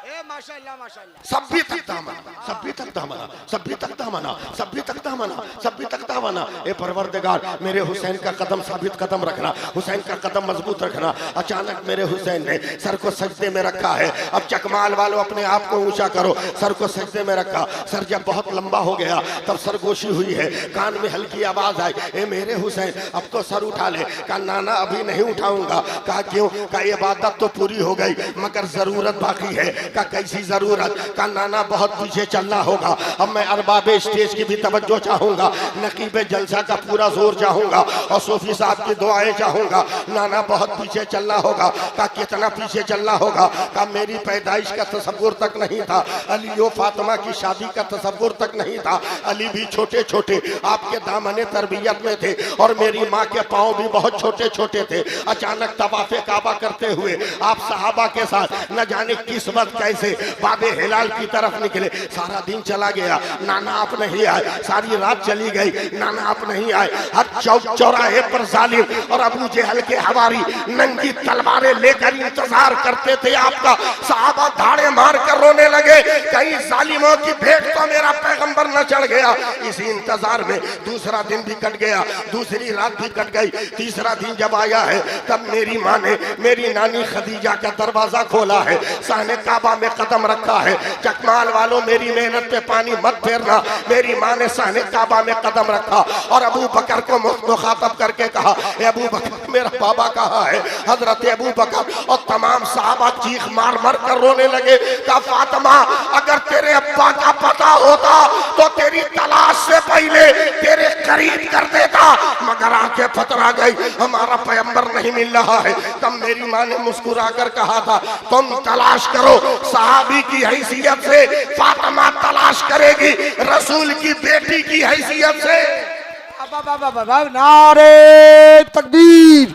ए माशाअल्लाह माशाअल्लाह। सभी तक दामना, सभी तक दामना, सभी तक दामना, सभी तक दामना, सभी तक दामना। ए परवरदिगार मेरे हुसैन का कदम साबित कदम रखना, हुसैन का कदम मजबूत रखना। अचानक मेरे हुसैन ने सर को सजदे में रखा है। अब चकमाल वालों अपने आप को ऊंचा करो, सर को सजदे में रखा। सर जब बहुत लंबा हो गया तब सरगोशी हुई है, कान में हल्की आवाज आई, ए मेरे हुसैन अब तो सर उठा ले। कहा नाना अभी नहीं उठाऊंगा। कहा क्यों? कहा इबादत तो पूरी हो गई मगर जरूरत बाकी है। का कैसी जरूरत? का नाना बहुत पीछे चलना होगा। अब मैं अरबाब स्टेज की भी तवज्जो चाहूंगा, नकीब जलसा का पूरा जोर चाहूंगा और सूफी साहब की दुआएं चाहूंगा। नाना बहुत पीछे चलना होगा। का कितना पीछे चलना होगा? का मेरी पैदाइश का तसव्वुर तक नहीं था, अली और फातिमा की शादी का तसव्वुर तक नहीं था। अली भी छोटे छोटे आपके दामने तरबियत में थे और मेरी माँ के पाँव भी बहुत छोटे छोटे थे। अचानक तवाफ़े काबा करते हुए आप सहाबा के साथ न जाने किस वक्त कैसे बाबे हिलाल की तरफ निकले। सारा दिन चला गया, नाना आप नहीं आए। सारी रात चली गई, नाना आप नहीं आए। हर चौक चौराहे पर जालिम और अबू जहल के हवारी नंगी तलवारें लेकर इंतजार करते थे आपका। सहाबा धाड़े मार कर रोने लगे, कहीं जालिमों की भेंट तो मेरा पैगंबर न चढ़ गया। इसी इंतजार में दूसरा दिन भी कट गया, दूसरी रात भी कट गई। तीसरा दिन जब आया है तब मेरी माँ ने मेरी नानी खदीजा का दरवाजा खोला है, साहने काबा में कदम रखा है। चकमाल वालों मेरी मेहनत पे पानी मत फेरना। मेरी माँ ने साहने काबा में कदम रखा और अबू बकर को मुखातब करके कहा, ए अबू बकर मेरा बाबा कहाँ है? हजरत अबू बकर और तमाम साहबा चीख मार मार कर रोने लगे। कहा फातिमा अगर तेरे अब्बा का पता होता तो तेरी तलाश से पहले तेरे करीब कर देता, मगर आंखें फतरा गई, हमारा पैगंबर नहीं मिल रहा है। तब मेरी माँ ने मुस्कुरा कर कहा था, तुम तलाश करो, सहाबी की हैसियत से फातिमा तलाश करेगी, रसूल की बेटी की हैसियत से। नारे तकबीर,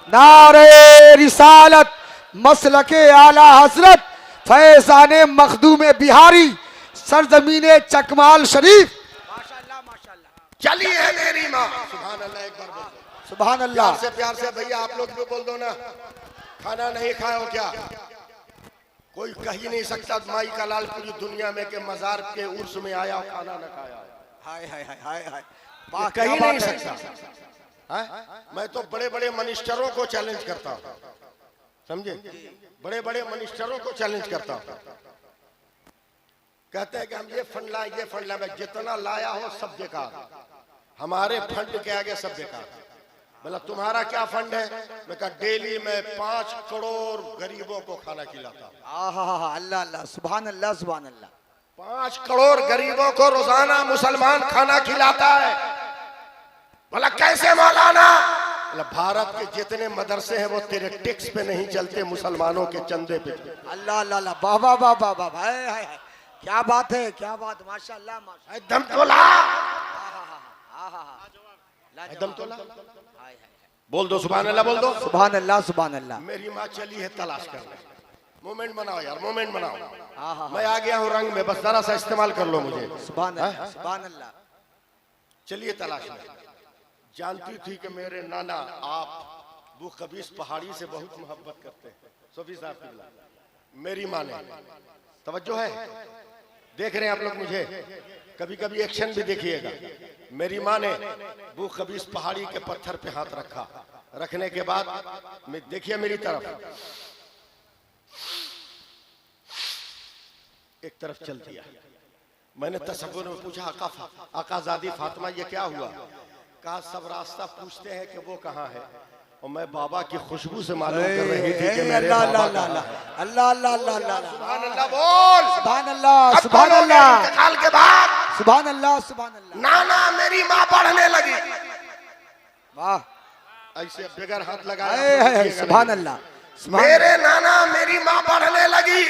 नारे रिसालत, मसलके आला हजरत फैजाने मखदूम बिहारी, सरजमीने चकमाल शरीफ। माशाअल्लाह माशाअल्लाह। चली है मेरी माँ। सुभान अल्लाह, एक बार बोल सुभान अल्लाह। प्यार से भैया आप लोग भी बोल दो ना, खाना नहीं खाए हो क्या? कोई कह ही नहीं सकता माई का लाल पूरी दुनिया में के मजार के उर्स में आया खाना न खाया। हाय हाय हाय हाय हाय, कह ही नहीं सकता। मैं तो बड़े बड़े मिनिस्टरों को चैलेंज करता हूँ, समझे? बड़े बड़े मिनिस्टरों को चैलेंज करता हूँ। कहते हैं कि हम ये फंड लाए, ये फंड लाए, जितना लाया हो सब बेकार, हमारे फंड के आगे सब बेकार। बोला तुम्हारा क्या फंड है? मैं कहा डेली में 5 करोड़ गरीबों को खाना खिलाता हूँ। अल्लाह अल्लाह, सुभान अल्लाह सुभान अल्लाह। 5 करोड़ गरीबों को रोजाना मुसलमान खाना खिलाता है। बोला कैसे मौलाना? बोला भारत के जितने मदरसे हैं वो तेरे टैक्स पे नहीं चलते, मुसलमानों के चंदे पे। अल्लाह अल्लाह अल्लाह, वाह वाह वाह वाह वाह, हाय हाय हाय, क्या बात है, क्या बात, माशाअल्लाह माशाअल्लाह। दम तोला, दम तोला, बोल दो सुभान अल्लाह, बोल दो सुभान अल्लाह सुभान अल्लाह। मेरी माँ चली है तलाश करने। मोमेंट बनाओ यार, मोमेंट बनाओ। मैं आ गया हूँ रंग में, बस जरा सा इस्तेमाल कर लो मुझे। सुभान अल्लाह सुभान अल्लाह। चलिए तलाश में। जानती थी कि मेरे नाना आप वो कबीस पहाड़ी से बहुत मोहब्बत करते हैं। सूफी साहब की मेरी माँ ने, तवज्जो है, देख रहे हैं आप लोग मुझे, कभी कभी एक्शन भी देखिएगा। मेरी माँ ने वो कबीस पहाड़ी के पत्थर पे हाथ रखा, रखने के बाद देखिए मेरी तरफ, एक तरफ चल दिया। मैंने तसव्वुर में पूछा आकाज़ादी फातिमा ये क्या हुआ? कहा सब रास्ता पूछते हैं कि वो कहाँ है, और मैं बाबा की खुशबू से मालूम कर रही थी कि मेरे बाबा कहाँ है। अल्लाह अल्लाह अल्लाह अल्लाह, सुभान अल्लाह बोल, सुभान अल्लाह सुभान अल्लाह। इंतकाल के बाद सुभान अल्लाह सुभान अल्लाह। नाना मेरी माँ पढ़ने लगी। वाह, ऐसे बगैर हाथ हाय लगाए, हाय, सुभान अल्लाह। मेरे नाना मेरी माँ पढ़ने लगी।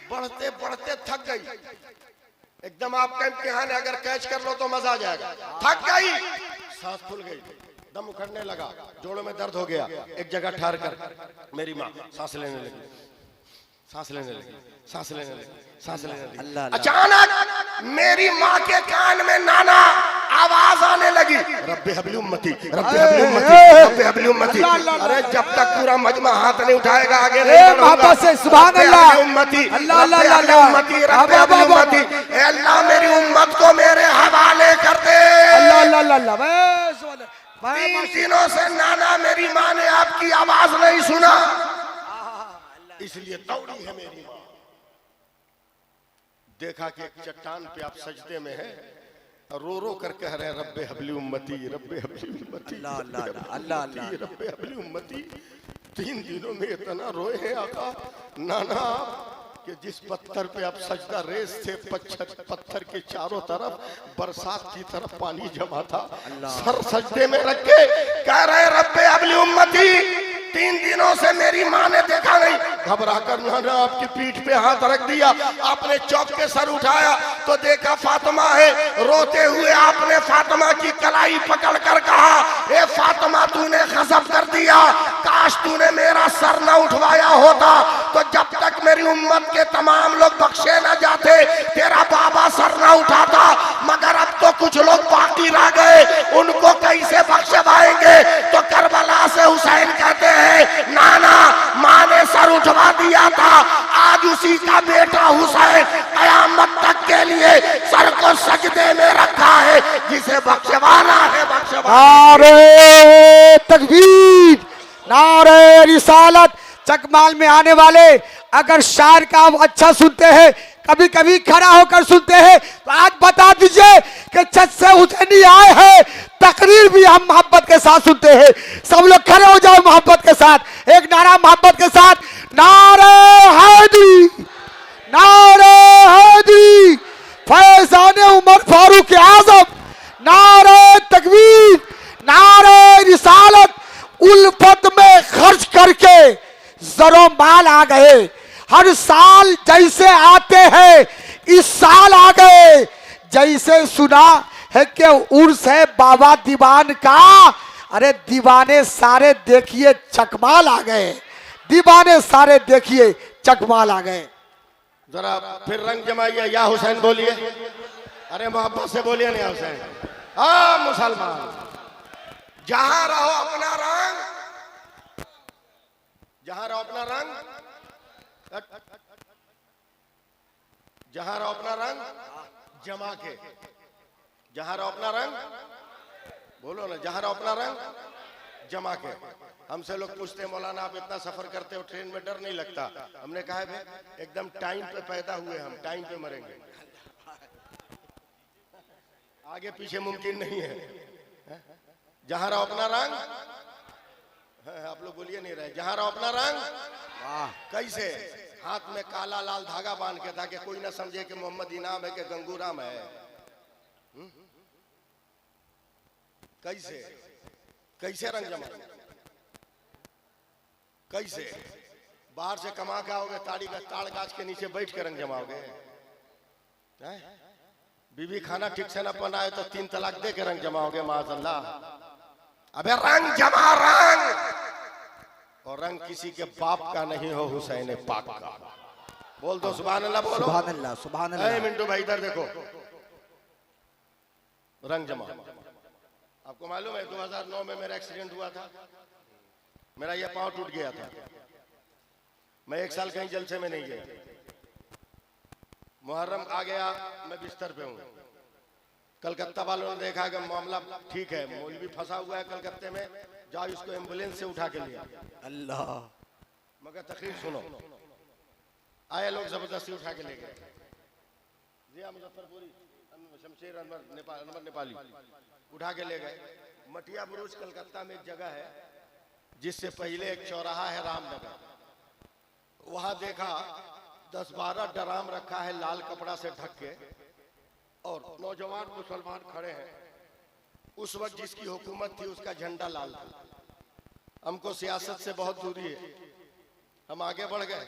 बढ़ते बढ़ते थक गई, एकदम आपका इम्तिहान है, अगर कैच कर लो तो मजा आ जाएगा। थक गई, सांस फूल गई, दम उखड़ने लगा, जोड़ों में दर्द हो गया। एक जगह ठहर कर मेरी माँ सांस लेने लगी। सांस लेने लगी, सांस लेने लगी, सांस लेने लगी। अल्लाह अल्लाह। अचानक मेरी माँ के कान में नाना आवाज आने लगी, रब्बे हबली उम्मती, रब्बे हबली उम्मती, रब्बे हबली उम्मती। अरे जब तक पूरा मजमा हाथ नहीं उठाएगा आगे नहीं बढ़ूंगा। से सुभान अल्लाह, उम्मती, अल्लाह अल्लाह रब्बे हबली अल्लाह, उम्मती, रब्बे हबली उम्मती। ए अल्लाह मेरी उम्मत को मेरे हवाले कर दे। अल्लाह अल्लाह अल्लाह। बस वाला 3 दिनों से नाना मेरी माँ ने आपकी आवाज नहीं सुना, इसलिए दौड़ी है मेरी माँ। देखा कि एक चट्टान पे आप सजदे में है, रो रो कर कह रहे हैं रब्बे हबली उम्मती, रब्बे हबली उम्मती, अल्लाह अल्लाह अल्लाह अल्लाह। रब्बे हबली उम्मती। 3 दिनों में इतना रोए हैं आका नाना कि जिस पत्थर पे आप सजदा रेस थे, पत्थर के चारों तरफ बरसात की तरफ पानी जमा था। सर सजदे में रख के कह रहे रब्बे हबली उम्मती। 3 दिनों से मेरी माँ ने देखा नहीं, घबरा कर नाना आपकी पीठ पे हाथ रख दिया। आपने चौक के सर उठाया तो देखा फातिमा है। रोते हुए आपने फातिमा की कलाई पकड़ कर कहा, ए फातिमा तूने गजब कर दिया, काश तूने मेरा सर न उठवाया होता तो जब तक मेरी उम्मत के तमाम लोग बख्शे न जाते तेरा बाबा सर न उठाता। मगर अब तो कुछ लोग बाकी रह गए, उनको कैसे बख्शवाएंगे? तो करबला से हुसैन कहते हैं नाना माँ ने सर उठवा दिया था, आज उसी का बेटा हुसैन कयामत तक के लिए सर को सजदे में रखा है, जिसे बख्शवाना है बख्शवाना। नारे तकबीर, नारे रिसालत। चकमाल में आने वाले अगर शायर का आप अच्छा सुनते हैं, कभी कभी खड़ा होकर सुनते हैं, तो आज बता दीजिए कि छत से हुसैनी आए हैं। तकरीर भी हम मोहब्बत के साथ सुनते हैं। सब लोग खड़े हो जाओ मोहब्बत के साथ, एक नारा मोहब्बत के साथ, नारे हैदरी, नारे हैदरी, फैजान उमर फारूक आजम, नारे तकबीर, नारे रिसालत। उल्फत में खर्च करके जरो माल आ गए, हर साल जैसे आते हैं इस साल आ गए। जैसे सुना है कि उर्स है बाबा दीवान का, अरे दीवाने सारे देखिए चकमाल आ गए, दीवाने सारे देखिए चकमाल आ गए। जरा फिर रंग जमाइए, या हुसैन बोलिए, अरे मोहब्बत से बोलिए ना हुसैन। हाँ मुसलमान, जहां रहो अपना रंग, जहां रहो अपना रंग, जहां रहो अपना रंग जमा के, जहां रहो अपना रंग, बोलो ना, जहां रहो अपना रंग जमा के। हमसे लोग पूछते हैं मौलाना आप इतना सफर करते हो, ट्रेन में डर नहीं लगता? हमने कहा है एकदम टाइम पे पैदा हुए, हम टाइम पे मरेंगे, आगे पीछे मुमकिन नहीं है। जहां रहो अपना रंग, आप लोग बोलिए नहीं रहे, जहां रहो अपना रंग। कैसे? हाथ में काला लाल धागा बांध के, ताकि कोई ना समझे कि मोहम्मद इनाम है कि गंगूराम है। कैसे कैसे रंग जमा? कैसे? बाहर से कमा के आओगे, ताड़ गाछ के नीचे बैठ के रंग जमाओगे? बीवी खाना ठीक से न बनाए तो 3 तलाक दे के रंग जमाओगे? माज़अल्लाह। अबे रंग जमा, रंग, और रंग किसी के बाप का नहीं हो, हुसैन पाक का। बोल दो सुभान अल्लाह, बोलो सुभान अल्लाह, सुभान अल्लाह। मिंटू भाई इधर देखो, रंग जमा। आपको मालूम है 2009 में मेरा एक्सीडेंट हुआ था, मेरा ये पांव टूट गया था। मैं 1 साल कहीं जलसे में नहीं गया। मुहर्रम आ गया, मैं बिस्तर पे हूँ। कलकत्ता वालों ने देखा कि मामला ठीक है, मौलवी फंसा हुआ है कलकत्ते में, जाओ इसको एम्बुलेंस से उठा के लिया। अल्लाह, मगर तकरीर सुनो, आए लोग जबरदस्ती उठा के ले गए। जिया मुजफ्फरपुरी, शमशेर अनवर नेपाली उठा के ले गए। मटिया बुरुज कलकत्ता में एक जगह है जिससे पहले एक चौराहा है रामनगर, वहां देखा 10-12 ड्राम रखा है लाल कपड़ा से ढक के, और नौजवान मुसलमान खड़े हैं। उस वक्त जिसकी हुकूमत थी उसका झंडा लाल था। हमको सियासत से बहुत दूरी है, हम आगे बढ़ गए,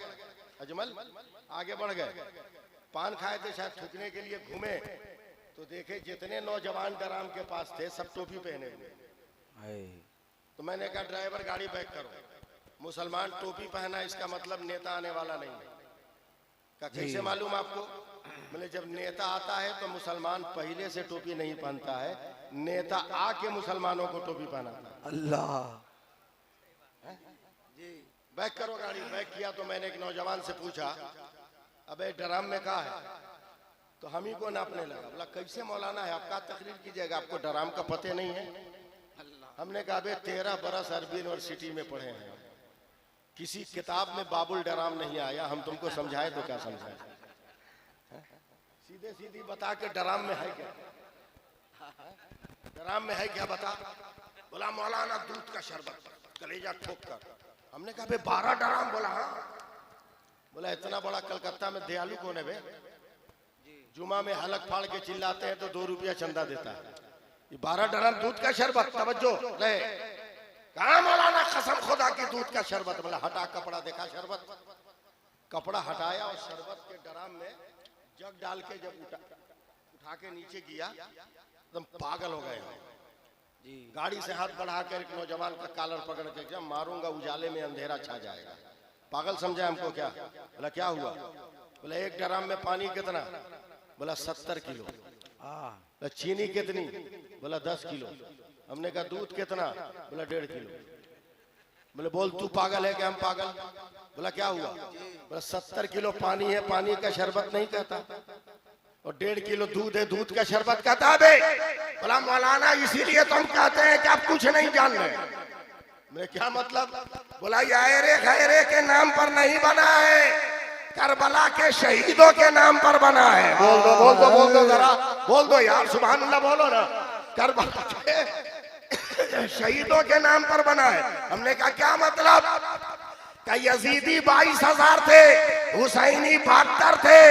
अजमल आगे बढ़ गए। पान खाए थे, शायद थूकने के लिए घूमे तो देखे जितने नौजवान ड्राम के पास थे सब टोपी पहने हुए। तो मैंने कहा ड्राइवर गाड़ी बैक करो, मुसलमान टोपी पहना इसका मतलब नेता आने वाला नहीं है। का कैसे मालूम आपको? बोले जब नेता आता है तो मुसलमान पहले से टोपी नहीं पहनता है, नेता आके मुसलमानों को टोपी पहनाता है। अल्लाह जी बैक करो गाड़ी। बैक किया तो मैंने एक नौजवान से पूछा, अबे ड्रम में कहा है? तो हम ही को नापने लगा। बोला कैसे मौलाना है, आपका तकरीर कीजिएगा, आपको ड्रम का पते नहीं है? हमने कहा बे 13 बरस अरबी यूनिवर्सिटी में पढ़े हैं, किसी किताब में बाबुल डराम नहीं आया, हम तुमको समझाए तो क्या समझाए? सीधे सीधी बता के डराम में है क्या? डराम में है क्या बता? बोला मौलाना दूध का शरबत, कलेजा ठोक कर। हमने कहा बे 12 डराम? बोला हाँ। बोला इतना बड़ा कलकत्ता में दयालु कौन है बे? जुमा में हलक फाड़ के चिल्लाते हैं तो 2 रुपया चंदा देता है, ये 12 डराम दूध का शरबत। तवज्जो रहे, कहा मौलाना कसम खुदा की दूध का शरबत। बोला हटा कपड़ा, देखा शरबत? कपड़ा हटाया और शरबत के डराम में जग डाल के जब उठा के नीचे किया, एकदम पागल हो गए। गाड़ी से हाथ बढ़ा कर एक नौजवान का कॉलर पकड़ के, जब मारूंगा उजाले में अंधेरा छा जाएगा। पागल समझा हमको क्या? बोला क्या हुआ? बोला एक ड्राम में पानी कितना? बोला 70 किलो। बोला चीनी कितनी? बोला 10 किलो। हमने कहा दूध कितना? बोला 1.5 किलो। बोले बोल तू पागल है कि हम पागल? बोला क्या हुआ? बोला 70 किलो पानी है, पानी का शरबत नहीं कहता, और 1.5 किलो दूध है, दूध का शरबत कहता बे। बोला मौलाना इसीलिए तो हम कहते हैं कि आप कुछ नहीं जान रहे। मैं क्या मतलब? बोला ये आयरे खैरे के नाम पर नहीं बना है, करबला के शहीदों के नाम पर बना है। बोल दो बोल दो बोल दो, जरा बोल दो यार, सुभान अल्लाह बोलो ना। करबला के शहीदों के नाम पर बना है। हमने कहा क्या मतलब? का यजीदी 22,000 थे, हुसैनी 72 थे,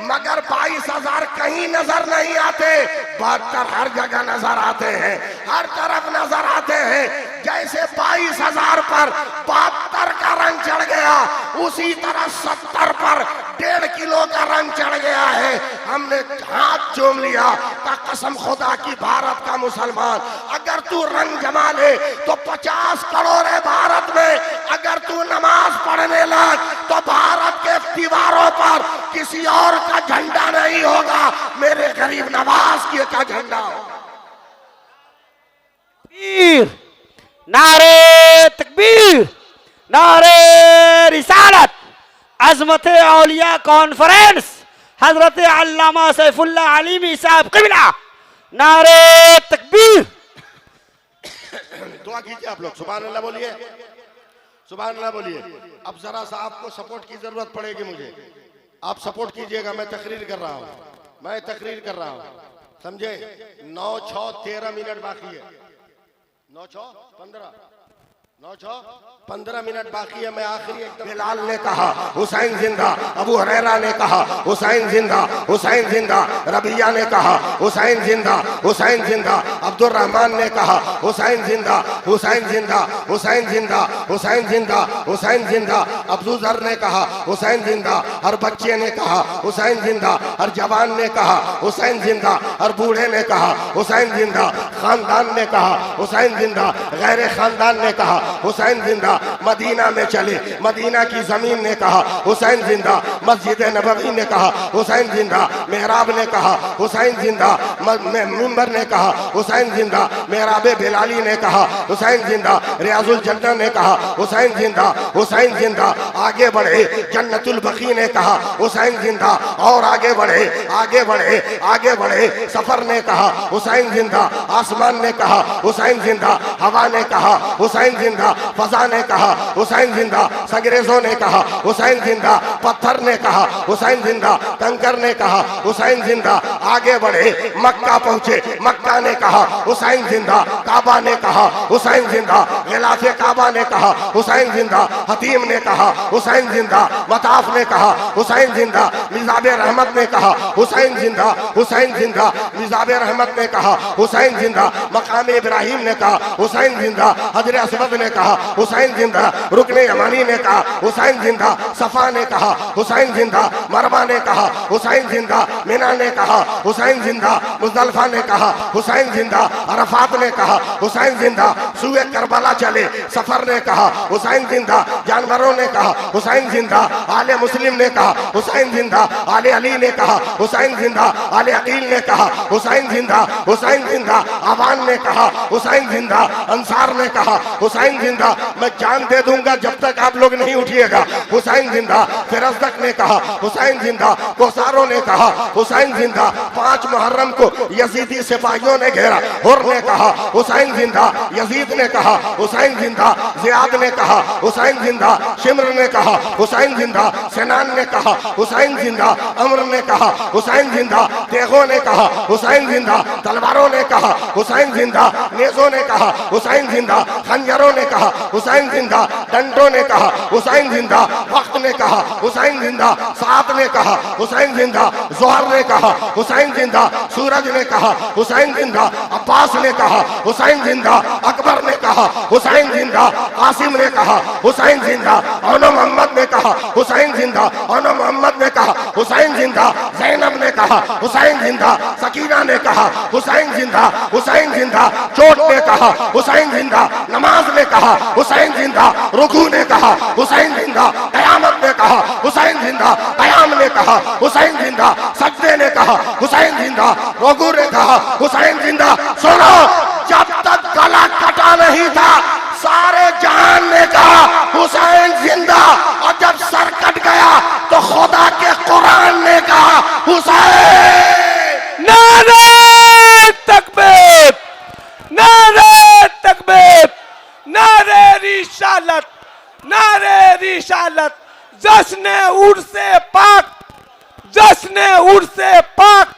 मगर 22,000 कहीं नजर नहीं आते, 72 हर जगह नजर आते हैं, हर तरफ नजर आते हैं। जैसे 22,000 पर 72 का रंग चढ़ गया, उसी तरह 70 पर 1.5 किलो का रंग चढ़ गया है। हमने हाथ चूम लिया का कसम खुदा की भारत का मुसलमान, अगर तू रंग जमा ले तो 50 करोड़ है भारत में, अगर तू नमाज पढ़ने लग तो भारत के दीवारों पर किसी और का झंडा नहीं होगा, मेरे गरीब नवाज की का झंडा होगा। नारे तकबीर, नारे रिसालत, अजमत औलिया कॉन्फ्रेंस, हजरत अल्लामा सैफुल्लाह अलीमी साहब क़िबला, नारे तकबीर। दुआ कीजिए आप लोग, सुभान अल्लाह बोलिए, सुभान अल्लाह बोलिए। अब जरा सा आपको सपोर्ट की जरूरत पड़ेगी मुझे, आप सपोर्ट कीजिएगा। मैं तकरीर कर रहा हूँ, मैं तकरीर कर रहा हूँ, समझे? 9, 6, 13 मिनट बाकी है। 9, 6, 15, 9, 6, 15 मिनट बाकी है। मैं आखिरी एकदम। बिलाल ने कहा हुसैन जिंदा, अबू हुरैरा ने कहा हुसैन जिंदा, हुसैन जिंदा, रबिया ने कहा हुसैन जिंदा, हुसैन जिंदा, अब्दुल रहमान ने कहा हुसैन जिंदा, हुसैन जिंदा, हुसैन जिंदा, हुसैन जिंदा, हुसैन जिंदा, अब्दुल जर ने कहा हुसैन जिंदा, हर बच्चे ने कहा हुसैन जिंदा, हर जवान ने कहा हुसैन जिंदा, हर बूढ़े ने कहा हुसैन जिंदा, खानदान ने कहा हुसैन जिंदा, गैर खानदान ने कहा हुसैन जिंदा। मदीना में चले, मदीना की जमीन ने कहा हुसैन जिंदा, मस्जिद नबवी ने कहा हुसैन जिंदा, मेहराब ने कहा हुसैन जिंदा, मिंबर ने कहा हुसैन जिंदा, मेहराब बिलाली ने कहा हुसैन जिंदा, रियाजुल जन्नह ने कहा हुसैन जिंदा, हुसैन जिंदा। आगे बढ़े, जन्नतुल बकी ने कहा हुसैन जिंदा, और आगे बढ़े, आगे बढ़े, आगे बढ़े, सफर ने कहा हुसैन जिंदा, आसमान ने कहा हुसैन जिंदा, हवा ने कहा हुसैन जिंदा, फजा ने कहा हुसैन जिंदा, संग्रेजों ने कहा हुसैन जिंदा, पत्थर ने कहा हुसैन जिंदा, कंकर ने कहा हुसैन जिंदा। आगे बढ़े, मक्का पहुंचे, मक्का ने कहा हुसैन जिंदा, काबा ने कहा हुसैन जिंदा, गिलाफे काबा ने कहा हुसैन जिंदा, हतीम ने कहा हुसैन जिंदा, मताफ ने कहा हुसैन जिंदा, मिजाब रहमत ने कहा हुसैन जिंदा, हुसैन जिंदा, मिजाब रहमत ने कहा हुसैन जिंदा। जिंदा, मकाम इब्राहिम ने कहा हुसैन जिंदा, हजरे असवद ने कहा हुसैन जिंदा, रुकने यमानी ने कहा हुसैन जिंदा, सफा ने कहा हुसैन जिंदा, मरवा ने कहा हुसैन जिंदा, मिना ने कहा हुसैन जिंदा, मुजदलिफा ने कहा हुसैन जिंदा, अरफात ने कहा हुसैन जिंदा, सूए करबला चले सफर ने कहा हुसैन जिंदा, जानवरों ने कहा हुसैन जिंदा, आले मुस्लिम ने कहा हुसैन जिंदा, आले अली ने कहा हुसैन जिंदा, आले अकील ने कहा हुसैन जिंदा, हुसैन जिंदा, आवान ने कहा हुसैन जिंदा, अंसार ने कहा हुसैन जिंदा, मैं जान दे दूंगा जब तक आप लोग नहीं उठिएगा, हुसैन जिंदा, फिर अज़दक ने कहा हुसैन जिंदा, कोसारों ने कहा हुसैन जिंदा, 5 मुहर्रम को यजीदी सिपाहियों ने घेरा, हुर ने कहा हुसैन जिंदा, यजीद ने कहा हुसैन जिंदा, जियाद ने कहा हुसैन जिंदा, शिमर ने कहा हुसैन जिंदा, सेनान ने कहा हुसैन जिंदा, अमर ने कहा हुसैन जिंदा, तेगों ने कहा हुसैन जिंदा, तलवारों ने कहा हुसैन जिंदा, नेज़ों ने कहा हुसैन जिंदा, खंजरों ने कहा हुसैन जिंदा, डंडों ने कहा हुसैन जिंदा, वक्त ने कहा हुसैन जिंदा, सात ने कहा हुसैन जिंदा, जोहर ने कहा हुसैन जिंदा, सूरज ने कहा हुसैन जिंदा, अब्बास ने कहा हुसैन जिंदा, अकबर ने कहा हुसैन जिंदा, कासिम ने कहा हुसैन जिंदा, औनो मोहम्मद ने कहा हुसैन जिंदा, औनो मोहम्मद ने कहा हुसैन जिंदा, ज़ैनब ने कहा हुसैन जिंदा, सकीना ने कहा हुसैन जिंदा, हुसैन जिंदा, चोट ने कहा हुसैन जिंदा, नमाज ने कहा हुसैन जिंदा, रुकू ने कहा हुसैन जिंदा, कयामत ने कहा हुसैन जिंदा, कयाम ने कहा हुसैन जिंदा, सजदे ने कहा हुसैन जिंदा, रुकू ने कहा हुसैन जिंदा। सुनो, जब तक गला कटा नहीं था सारे जहान ने कहा हुसैन जिंदा, और जब सर कट गया तो खुदा के कुरान ने कहा हुसैन। नारे तकबीर, नारे तकबीर, नारे रिसालत, नारे रिसालत, जश्न उर्से पाक, जश्न उर्से पाक,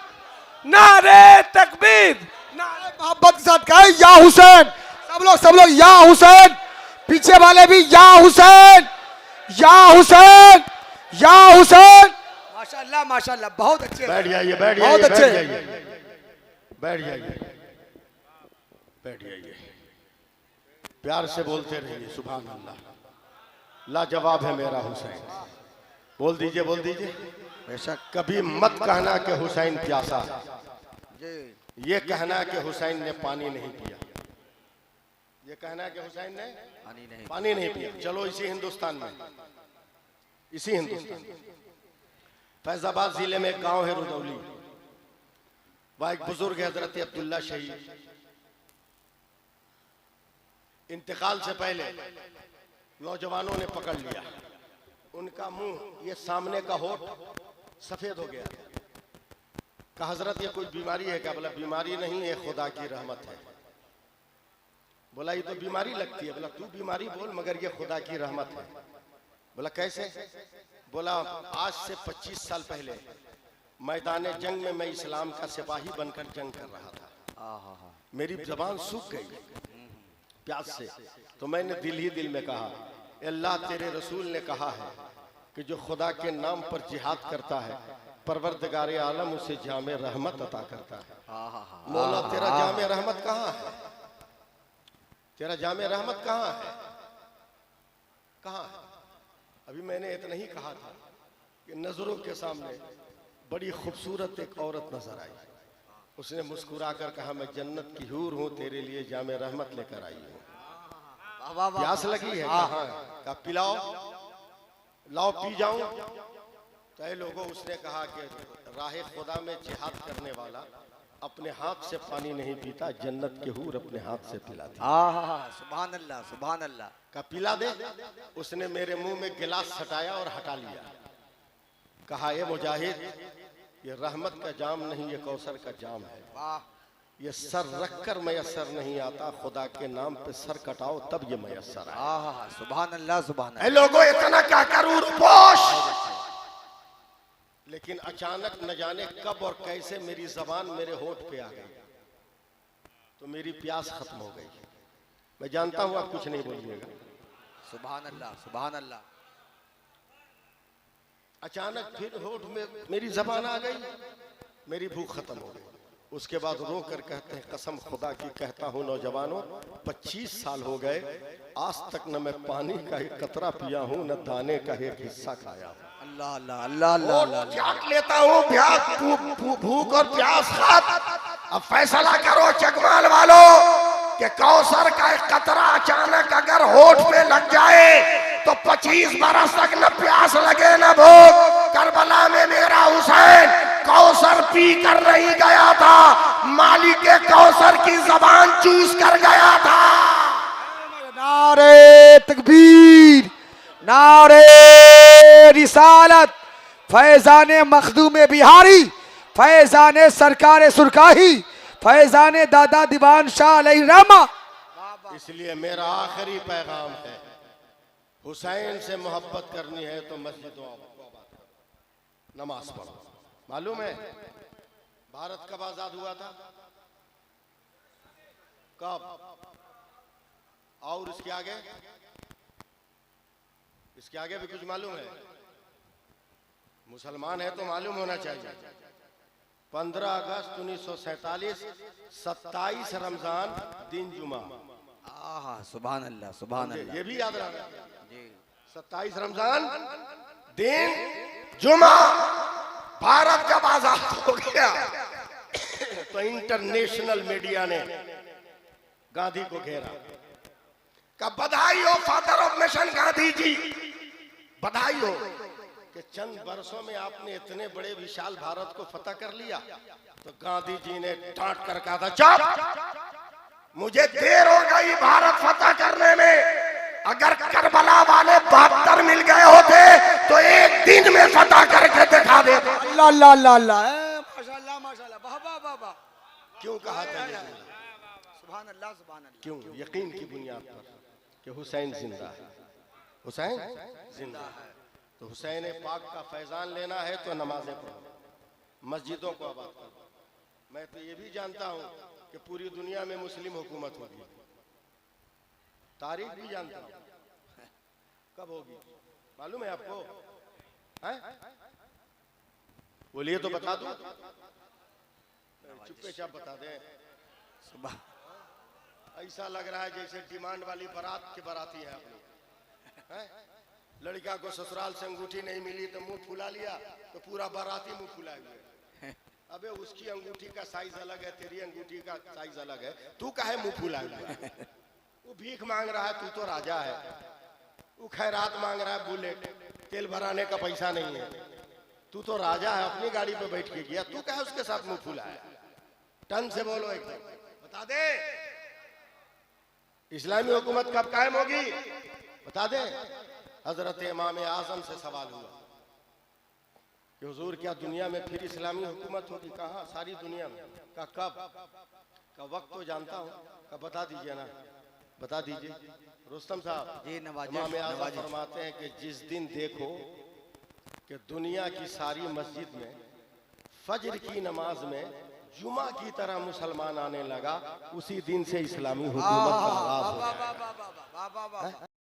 नारे तकबीर, नारे मोहब्बत के साथ कहे या हुसैन। सब लोग या हुसैन, पीछे वाले भी या हुसैन, या हुसैन, या हुसैन। माशाल्लाह माशाल्लाह, बहुत अच्छे, बैठ जाइए, बैठ जाइए, बहुत अच्छे, बैठ जाइए, बैठ जाइए, बैठ जाइए, प्यार से बोलते रहिए सुभान अल्लाह। लाजवाब है मेरा हुसैन। बोल दीजिए, बोल दीजिए। बेशक। कभी मत कहना कि हुसैन प्यासा, ये कहना कि हुसैन ने पानी नहीं पिया, ये कहना कि हुसैन ने पानी नहीं पिया। चलो इसी हिंदुस्तान में, इसी हिंदुस्तान फैजाबाद जिले में एक गांव है रुदौली, वह एक बुजुर्ग है हजरत अब्दुल्ला शहीद, इंतकाल से पहले नौजवानों ने पकड़ लिया, उनका मुंह ये सामने का होठ सफेद हो गया। कहा हजरत ये कोई बीमारी है क्या? बोला बीमारी नहीं है, खुदा की रहमत है। बोला ये तो बीमारी लगती है। बोला तू बीमारी बोल, मगर ये खुदा की रहमत है। बोला कैसे? बोला आज से 25 साल पहले मैदान जंग में मैं इस्लाम का सिपाही बनकर जंग कर रहा था, मेरी जबान सूख गई प्यास से, तो मैंने दिल ही दिल में कहा अल्लाह तेरे रसूल ने कहा है कि जो खुदा के नाम पर जिहाद करता है परवरदिगार आलम उसे जामे रहमत अता करता है। मौला तेरा जामे रहमत कहाँ है? तेरा जामे रहमत कहाँ है? कहाँ है? अभी मैंने इतना ही कहा था कि नजरों के सामने बड़ी खूबसूरत एक औरत नजर आई, उसने मुस्कुराकर कहा मैं जन्नत की हूर हूँ, तेरे लिए जामे रहमत लेकर आई हूँ। प्यास लगी है? कहाँ? कहा पिलाओ, लाओ पी जाऊं। तो ऐ लोगों, उसने कहा कि राहे खुदा में जिहाद करने वाला अपने हाथ से पानी नहीं पीता, जन्नत के हूर अपने हाथ से पिलाती। सुभान अल्लाह, सुभान अल्लाह। का पिला दे। उसने मेरे मुंह में गिलास हटाया और हटा लिया। कहा ये मुजाहिद, ये रहमत का जाम नहीं, ये कौसर का जाम है। ये सर रखकर मयसर नहीं आता, खुदा के नाम पे सर कटाओ तब ये मयसर आए। सुभान अल्लाह, सुभान अल्लाह। लोगों इतना क्या करूं पोश, लेकिन अचानक न जाने कब और कैसे मेरी जबान मेरे होठ पे आ गई, तो मेरी प्यास खत्म हो गई। मैं जानता हूं आप कुछ नहीं बोलिएगा। सुभान अल्लाह, सुभान अल्लाह। अचानक फिर होठ में मेरी जबान आ गई, मेरी भूख खत्म हो गई। उसके बाद रो कर कहते हैं कसम खुदा की कहता हूँ नौजवानों 25 साल हो गए आज तक न मैं पानी का एक कतरा पिया हूँ न दाने का एक हिस्सा खाया हूँ। अल्लाह अल्लाह अल्लाह अल्लाह अल्लाह चाट लेता हूँ भूख और प्यास खात। अब फैसला करो जगमाल वालों कि कौसर का एक कतरा अचानक अगर होठ पे लग जाए तो 25 बरस तक न प्यास लगे न भूख। करबला में मेरा हुसैन कौसर पी कर नहीं गया था, मालिक कौसर की जबान चूस कर गया था। नारे तकबीर, नारे रिसालत, फैजान मखदूम बिहारी, फैजान सरकार सुरकाही, फैजान दादा दीवान शाह अलैहि रहमा। इसलिए मेरा आखिरी पैगाम है, हुसैन से मोहब्बत करनी है तो मस्जिदों नमाज पढ़ो। मालूम है भारत कब आजाद हुआ था? कब? और इसके आगे भी कुछ मालूम है? मुसलमान है तो मालूम होना चाहिए। 15 अगस्त 1947 27 रमजान दिन जुमा। सुभान अल्लाह सुभान अल्लाह। ये भी याद रखना। 27 रमजान दिन जुमा। भारत जब आजाद हो गया तो इंटरनेशनल मीडिया ने गांधी को घेरा। का बधाई हो father of nation Gandhi ji, बधाई हो कि चंद वर्षों में आपने इतने बड़े विशाल भारत को फतह कर लिया। तो गांधी जी ने डांट कर कहा था चुप, मुझे देर हो गई भारत फतह करने में। अगर करबला वाले 72 मिल गए होते तो एक दिन में फतह करके दिखा देते। अल्लाह अल्लाह अल्लाह अल्लाह, माशाअल्लाह माशाअल्लाह, वाह वाह वाह वाह। क्यों कहा था? सुभान अल्लाह सुभान अल्लाह। क्यों? यकीन की बुनियाद पर कि हुसैन जिंदा है, हुसैन जिंदा है। तो हुसैन पाक का फैजान लेना है तो नमाजें पढ़ो, मस्जिदों को आबाद करो। मैं तो ये भी जानता हूँ कि पूरी दुनिया में मुस्लिम हुकूमत होगी, तारीख भी जानता हूँ कब होगी। मालूम है आपको? बोलिए तो बता दूं, चुप्पे चाप बता दें। सुबह ऐसा लग रहा है जैसे डिमांड वाली बारात के बाराती है अपनी। लड़का को ससुराल से अंगूठी नहीं मिली तो मुंह फुला लिया, तो पूरा बाराती मुंह फुलाए हुए। अबे उसकी अंगूठी का साइज अलग है, तेरी अंगूठी का साइज अलग है, तू काहे मुंह फुलाए हुआ? वो भीख मांग रहा है, तू तो राजा है। वो खैरात मांग रहा है, बुलेट तेल भराने का पैसा नहीं है, तू तो राजा है, अपनी गाड़ी पे बैठ के गया, तू काहे उसके साथ मुंह फुलाया? टन से बोलो एकदम, बता दे इस्लामी हुकूमत कब कायम होगी? बता दे। हजरत इमाम आजम से सवाल हुआ कि हुजूर क्या दुनिया में फिर इस्लामी हुकूमत होगी? कहाँ? सारी दुनिया में। का कब? का वक्त तो जानता हूँ, का बता दीजिए ना, बता दीजिए। रुस्तम साहब जी इमाम आजम फरमाते हैं कि जिस दिन देखो कि दुनिया की सारी मस्जिद में फजर की नमाज में जुमा की तरह मुसलमान आने लगा, उसी दिन से इस्लामी हुकूमत का आगाज हो गया।